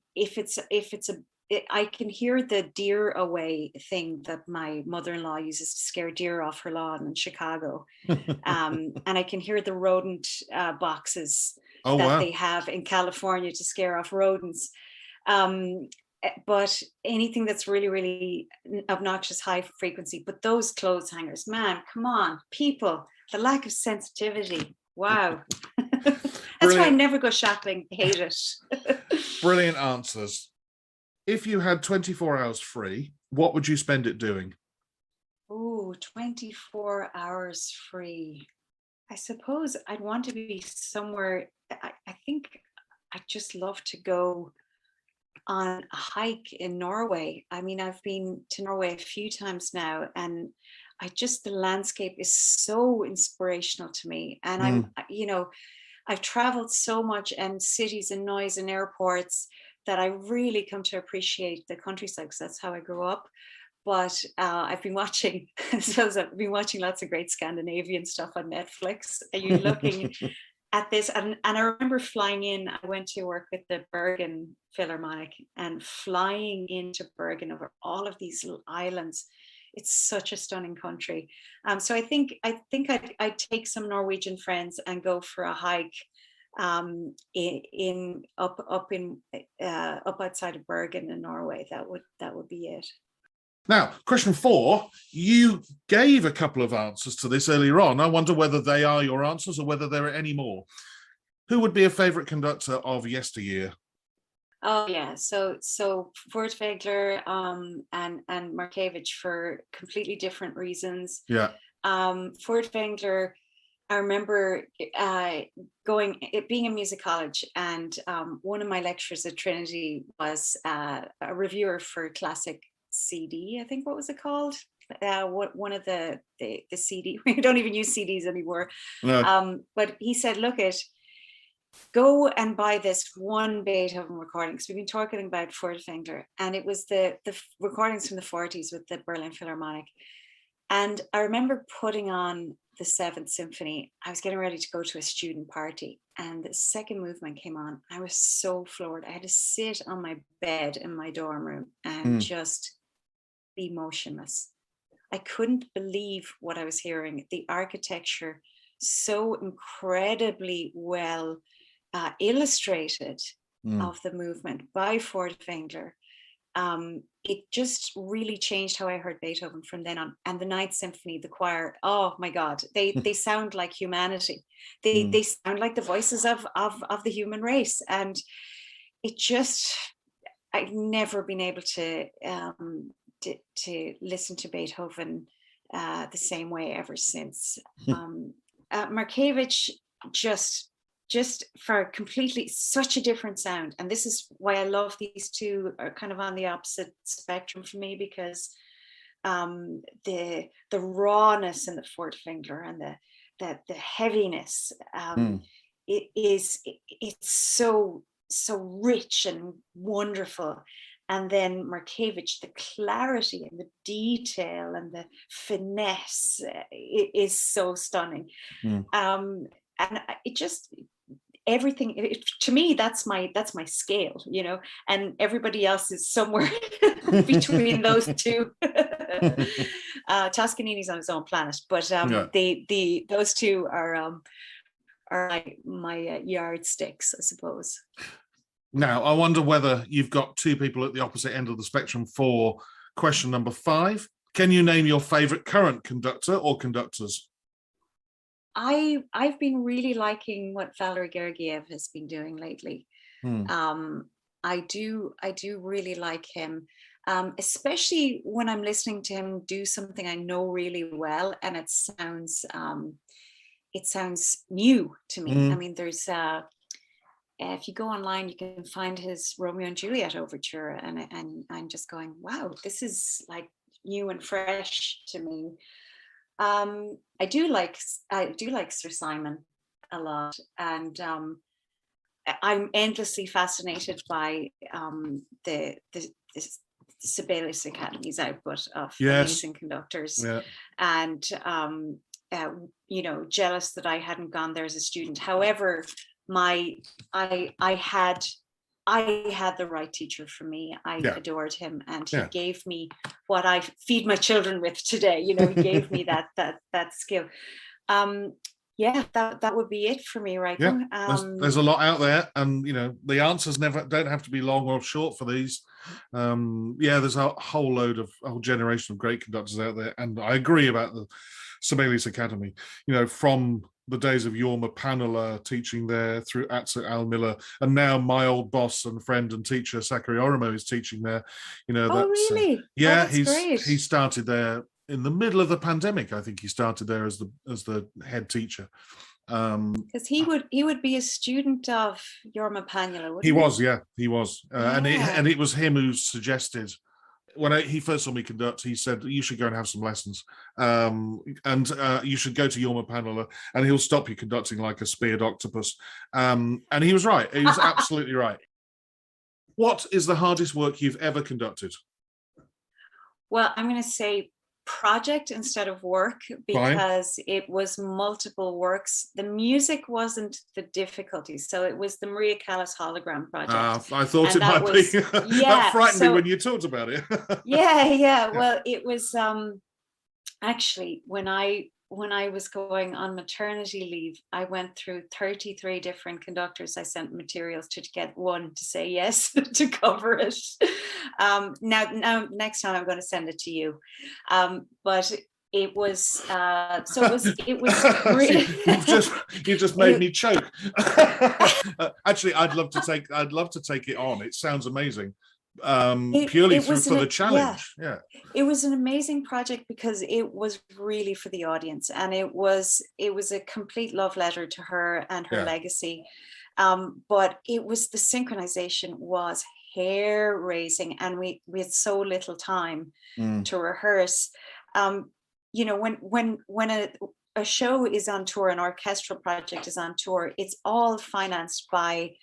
can hear the deer away thing that my mother-in-law uses to scare deer off her lawn in Chicago. And I can hear the rodent boxes they have in California to scare off rodents. But anything that's really, really obnoxious high frequency, but those clothes hangers, man, come on, people, the lack of sensitivity. Wow. That's why I never go shopping. Hate it. Brilliant answers. If you had 24 hours free, what would you spend it doing? Ooh, 24 hours free. I suppose I'd want to be somewhere. I think I'd just love to go on a hike in Norway. I mean, I've been to Norway a few times now, and the landscape is so inspirational to me. And I've traveled so much, and cities and noise and airports, that I really come to appreciate the countryside, because that's how I grew up. But I've been watching, so I've been watching lots of great Scandinavian stuff on Netflix. And you're looking at this, and I remember flying in. I went to work with the Bergen Philharmonic, and flying into Bergen over all of these little islands. It's such a stunning country. So I think I'd take some Norwegian friends and go for a hike up outside of Bergen in Norway. That would be it. Now, question 4, you gave a couple of answers to this earlier on. I wonder whether they are your answers or whether there are any more. Who would be a favourite conductor of Yesteryear? Oh yeah, so Furtwängler and Markievicz for completely different reasons. Yeah. Furtwängler, I remember being in music college, and one of my lecturers at Trinity was a reviewer for classic CD, I think. What was it called? One of the CD. We don't even use CDs anymore. No. But he said, go and buy this one Beethoven recording, because we've been talking about Furtwängler, and it was the recordings from the 40s with the Berlin Philharmonic. And I remember putting on the 7th Symphony. I was getting ready to go to a student party, and the second movement came on. I was so floored. I had to sit on my bed in my dorm room and just be motionless. I couldn't believe what I was hearing. The architecture, so incredibly well illustrated of the movement by Furtwängler. It just really changed how I heard Beethoven from then on. And the 9th Symphony, the choir, oh my God, they sound like humanity. They sound like the voices of the human race. And it just, I've never been able to listen to Beethoven the same way ever since. Markievicz, just for completely such a different sound. And this is why I love these two are kind of on the opposite spectrum for me, because the rawness in the Furtwängler and the heaviness, it's so rich and wonderful. And then Markievicz, the clarity and the detail and the finesse is so stunning. And it just, everything, to me, that's my scale, and everybody else is somewhere between those two. Toscanini's on his own planet, but those two are my yardsticks, I suppose. Now, I wonder whether you've got two people at the opposite end of the spectrum for question number 5. Can you name your favourite current conductor or conductors? I've been really liking what Valery Gergiev has been doing lately. I do really like him, especially when I'm listening to him do something I know really well, and it sounds new to me. I mean, there's if you go online, you can find his Romeo and Juliet overture, and I'm just going, wow, this is like new and fresh to me. I do like Sir Simon a lot, and I'm endlessly fascinated by the Sibelius Academy's output of amazing conductors, and jealous that I hadn't gone there as a student. However, I had the right teacher for me. I adored him, and he gave me what I feed my children with today. He gave me that skill. That would be it for me right now. There's a lot out there, and the answers don't have to be long or short for these. There's a whole generation of great conductors out there, and I agree about the Sibelius Academy. From the days of Jorma Panela teaching there, through Atze Al-Miller, and now my old boss and friend and teacher Sakari Orimo is teaching there. Really? He started there in the middle of the pandemic. I think he started there as the head teacher. Because he would be a student of Jorma Panela, wouldn't he? He was, and it was him who suggested. When he first saw me conduct, he said, you should go and have some lessons, and you should go to Jorma Panela, and he'll stop you conducting like a speared octopus. And he was right. He was absolutely right. What is the hardest work you've ever conducted? Well, I'm going to say project instead of work, Fine. because it was multiple works. The music wasn't the difficulty. So it was the Maria Callas hologram project. I thought And it that might be. was, That yeah. frightened me So when you talked about it. yeah. Well, it was actually when I was going on maternity leave, I went through 33 different conductors. I sent materials to get one to say yes to cover it. Now, next time I'm going to send it to you. But it was so it was really you've just made me choke. Actually, I'd love to take it on. It sounds amazing. Purely for the challenge. Yeah. It was an amazing project because it was really for the audience, and it was a complete love letter to her and her legacy. But it was, the synchronization was hair raising, and we had so little time to rehearse. When a show is on tour, an orchestral project is on tour, it's all financed by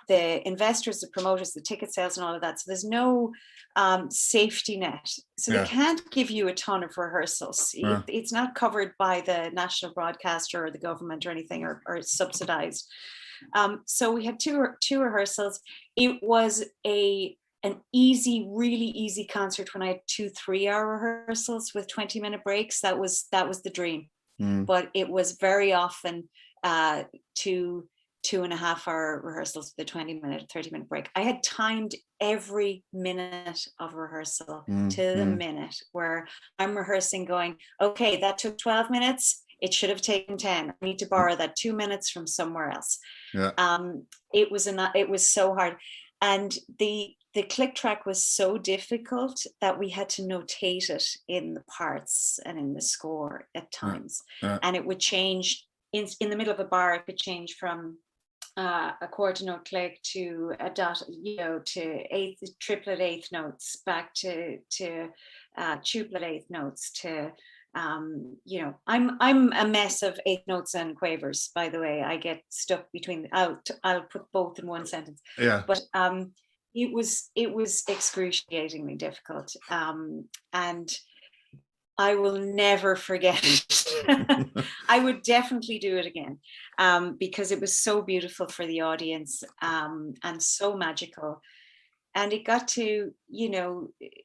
the investors, the promoters, the ticket sales, and all of that. So there's no safety net. So they can't give you a ton of rehearsals. It's not covered by the national broadcaster or the government or anything, or subsidized. So we had two rehearsals. It was an really easy concert when I had 2 3-hour rehearsals with 20-minute breaks. That was the dream. But it was very often 2.5-hour rehearsals with a 20-minute, 30-minute break. I had timed every minute of rehearsal to the minute, where I'm rehearsing going, okay, that took 12 minutes. It should have taken 10. I need to borrow that 2 minutes from somewhere else. It was so hard. And the click track was so difficult that we had to notate it in the parts and in the score at times. And it would change in the middle of a bar. It could change from a quarter note click to a dot, to triplet eighth notes, back to tuplet eighth notes, to I'm a mess of eighth notes and quavers, by the way. I get stuck between. I'll put both in one sentence. But it was excruciatingly difficult, and I will never forget it. I would definitely do it again, because it was so beautiful for the audience, and so magical. And it got to,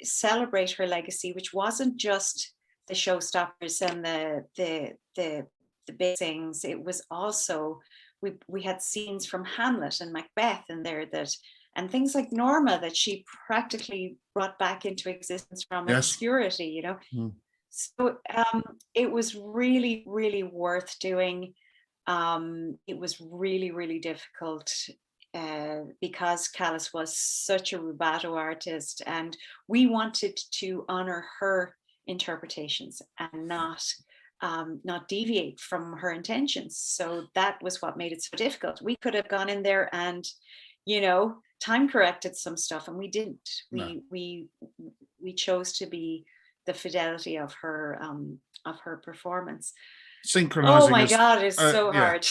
celebrate her legacy, which wasn't just the showstoppers and the big things. It was also, we had scenes from Hamlet and Macbeth in there, and things like Norma that she practically brought back into existence from obscurity, So it was really, really worth doing. It was really, really difficult, because Callas was such a rubato artist, and we wanted to honor her interpretations and not deviate from her intentions. So that was what made it so difficult. We could have gone in there and, time corrected some stuff, and we didn't. We chose to be the fidelity of her performance. Synchronizing. Oh my God, it's so hard.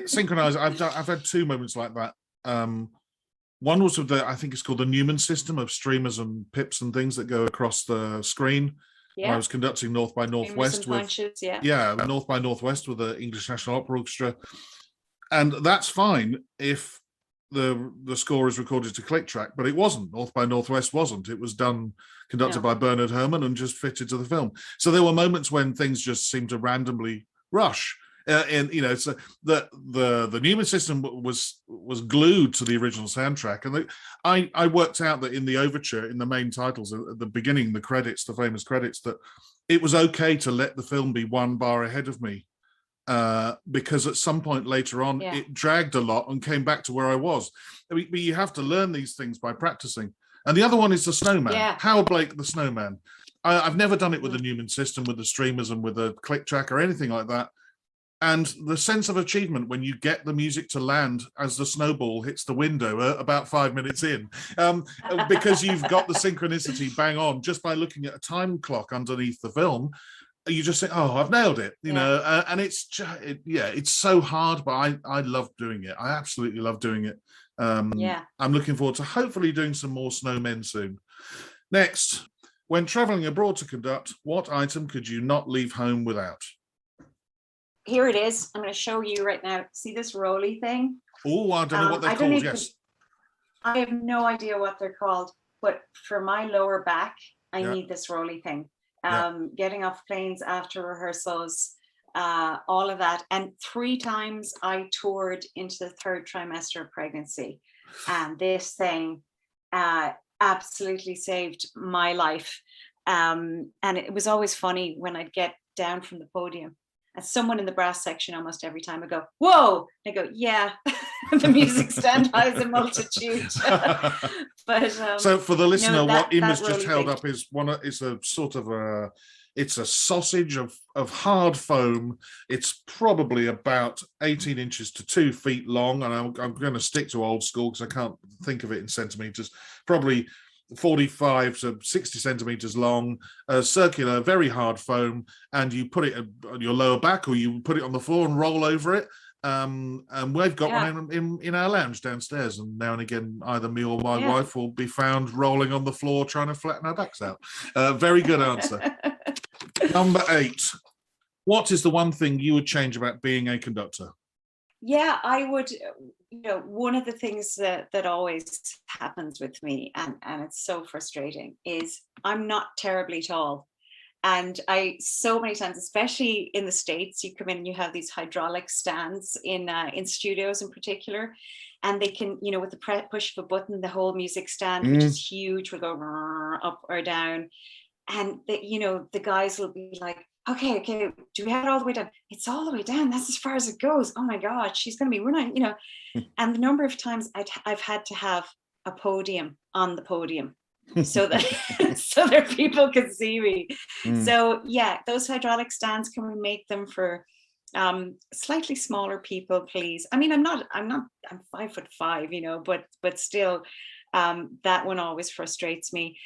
Synchronizing. I've had 2 moments like that. One was with I think it's called the Newman system of streamers and pips and things that go across the screen. I was conducting North by Northwest with punches, North by Northwest with the English National Opera Orchestra, and that's fine if the score is recorded to click track, but it wasn't. North by Northwest wasn't. It was conducted by Bernard Herrmann and just fitted to the film. So there were moments when things just seemed to randomly rush. So the Newman system was glued to the original soundtrack, and I worked out that in the overture, in the main titles at the beginning, the credits, the famous credits, that it was okay to let the film be 1 bar ahead of me, because at some point later on it dragged a lot and came back to where I was. But you have to learn these things by practicing. And the other one is the Snowman, Howard Blake, the Snowman. I've never done it with the Newman system, with the streamers and with the click track or anything like that. And the sense of achievement when you get the music to land as the snowball hits the window about 5 minutes in, because you've got the synchronicity bang on just by looking at a time clock underneath the film. you just think, oh, I've nailed it, you Yeah. know, and it's it's so hard, but I love doing it. I absolutely love doing it. Yeah. I'm looking forward to hopefully doing some more snowmen soon. Next, when traveling abroad to conduct, what item could you not leave home without? Here it is. I'm going to show you right now. See this rolly thing? Oh, I don't know what they're I don't called. even, Yes. I have no idea what they're called, but for my lower back, I Yeah. need this rolly thing. Yeah. Getting off planes after rehearsals, all of that. And 3 times I toured into the 3rd trimester of pregnancy. And this thing absolutely saved my life. And it was always funny when I'd get down from the podium and someone in the brass section almost every time I go, whoa, I go, yeah, the music stand has a multitude. But so for the listener, what Im has just held thing up is a sort of it's a sausage of hard foam. It's probably about 18 inches to 2 feet long, and I'm going to stick to old school because I can't think of it in centimeters. Probably 45 to 60 centimeters long, circular, very hard foam, and you put it on your lower back, or you put it on the floor and roll over it. And we've got one in our lounge downstairs, and now and again either me or my wife will be found rolling on the floor trying to flatten our backs out. Very good answer. Number 8. What is the one thing you would change about being a conductor? Yeah, I would, one of the things that always happens with me, and it's so frustrating, is I'm not terribly tall. And I so many times, especially in the States, you come in and you have these hydraulic stands in studios in particular, and they can, with the push of a button, the whole music stand, which is huge, will go up or down. And the guys will be like, okay, do we have it all the way down? It's all the way down. That's as far as it goes. Oh my God, she's going to be running, And the number of times I've had to have a podium on the podium so that so that people can see me. So yeah, those hydraulic stands, can we make them for slightly smaller people, please? I mean, I'm 5'5", but still, that one always frustrates me.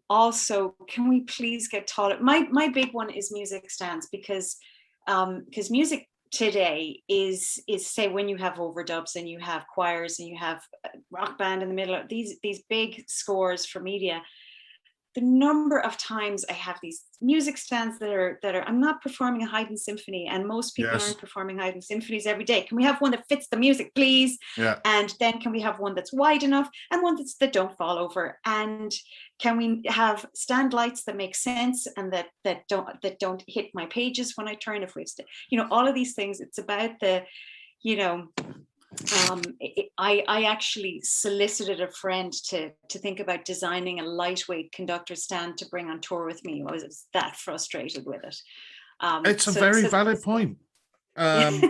Also, can we please get taller? My big one is music stands, because music today is say when you have overdubs and you have choirs and you have a rock band in the middle of these big scores for media. The number of times I have these music stands that are I'm not performing a Haydn symphony, and most people aren't performing Haydn symphonies every day. Can we have one that fits the music, please? Yeah. And then can we have one that's wide enough and one that don't fall over? And can we have stand lights that make sense and that don't hit my pages when I turn? If we have all of these things, it's about the I actually solicited a friend to think about designing a lightweight conductor stand to bring on tour with me. I was that frustrated with it. It's a very valid point. Behind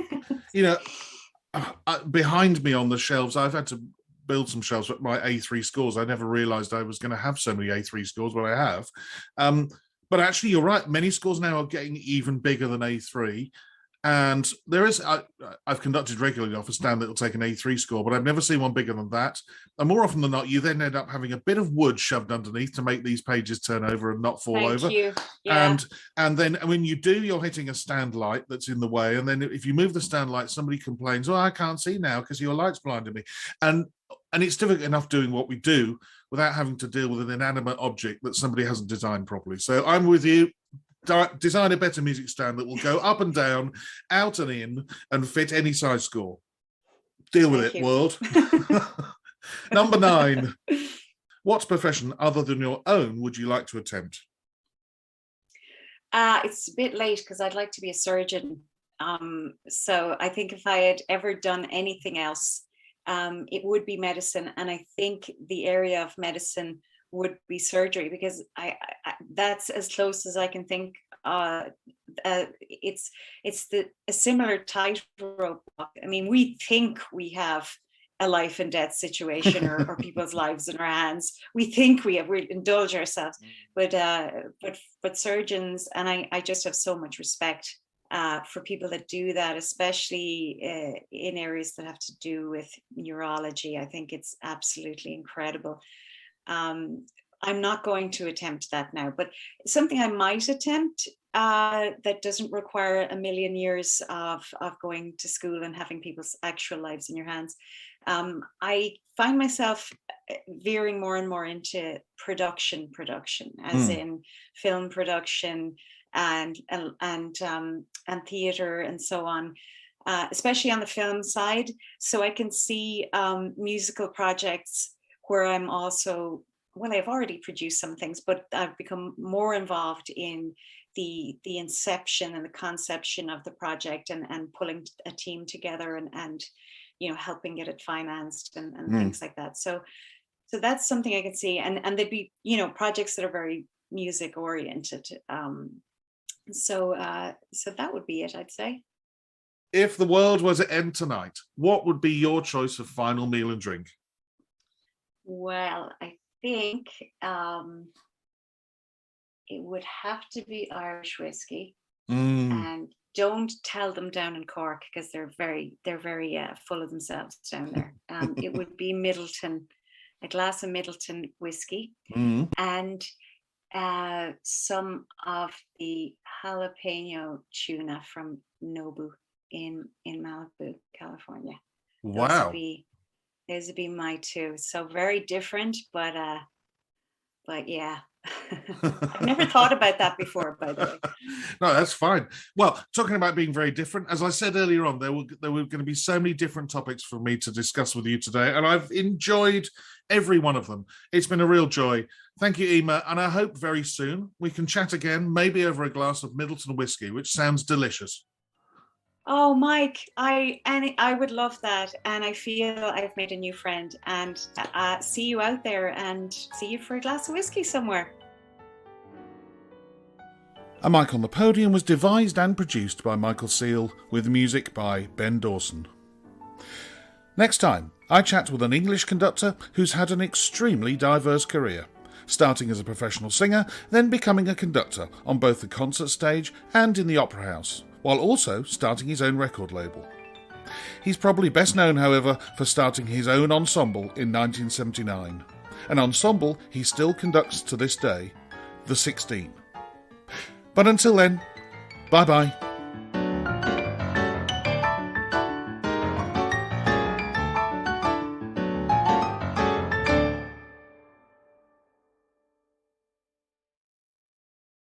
me on the shelves, I've had to build some shelves with my A3 scores. I never realized I was going to have so many A3 scores, but I have. But actually, you're right. Many scores now are getting even bigger than A3. And there is, I've conducted regularly off a stand that will take an A3 score, but I've never seen one bigger than that. And more often than not, you then end up having a bit of wood shoved underneath to make these pages turn over and not fall over. You. Yeah. And then when you do, you're hitting a stand light that's in the way. And then if you move the stand light, somebody complains, oh, I can't see now because your light's blinding me. And it's difficult enough doing what we do without having to deal with an inanimate object that somebody hasn't designed properly. So I'm with you. Design a better music stand that will go up and down, out and in, and fit any size score. Deal with it, world. Number 9. What profession other than your own would you like to attempt? It's a bit late because I'd like to be a surgeon. So I think if I had ever done anything else, it would be medicine. And I think the area of medicine would be surgery, because I that's as close as I can think. It's a similar tightrope. I mean, we think we have a life and death situation or people's lives in our hands. We think we indulge ourselves, but surgeons, and I just have so much respect for people that do that, especially in areas that have to do with neurology. I think it's absolutely incredible. I'm not going to attempt that now, but something I might attempt that doesn't require a million years of going to school and having people's actual lives in your hands. I find myself veering more and more into production, as in film production and theater and so on, especially on the film side. So I can see musical projects where I'm also, well, I've already produced some things, but I've become more involved in the inception and the conception of the project, and pulling a team together and helping get it financed and things like that. So that's something I can see, and there'd be projects that are very music oriented. So that would be it, I'd say. If the world were to end tonight, what would be your choice of final meal and drink? Well, I think it would have to be Irish whiskey, and don't tell them down in Cork, because they're very full of themselves down there. It would be Middleton, a glass of Middleton whiskey, and some of the jalapeno tuna from Nobu in Malibu, California. Wow. Those would be my two. So very different, but yeah. I've never thought about that before, by the way. No, that's fine. Well, talking about being very different, as I said earlier on, there were going to be so many different topics for me to discuss with you today, and I've enjoyed every one of them. It's been a real joy. Thank you, Eímear, and I hope very soon we can chat again, maybe over a glass of Middleton whiskey, which sounds delicious. Oh, Mike, I would love that, and I feel I've made a new friend, and see you out there, and see you for a glass of whiskey somewhere. A Mic on the Podium was devised and produced by Michael Seal, with music by Ben Dawson. Next time, I chat with an English conductor who's had an extremely diverse career, starting as a professional singer, then becoming a conductor on both the concert stage and in the opera house, while also starting his own record label. He's probably best known, however, for starting his own ensemble in 1979, an ensemble he still conducts to this day, the 16. But until then, bye-bye.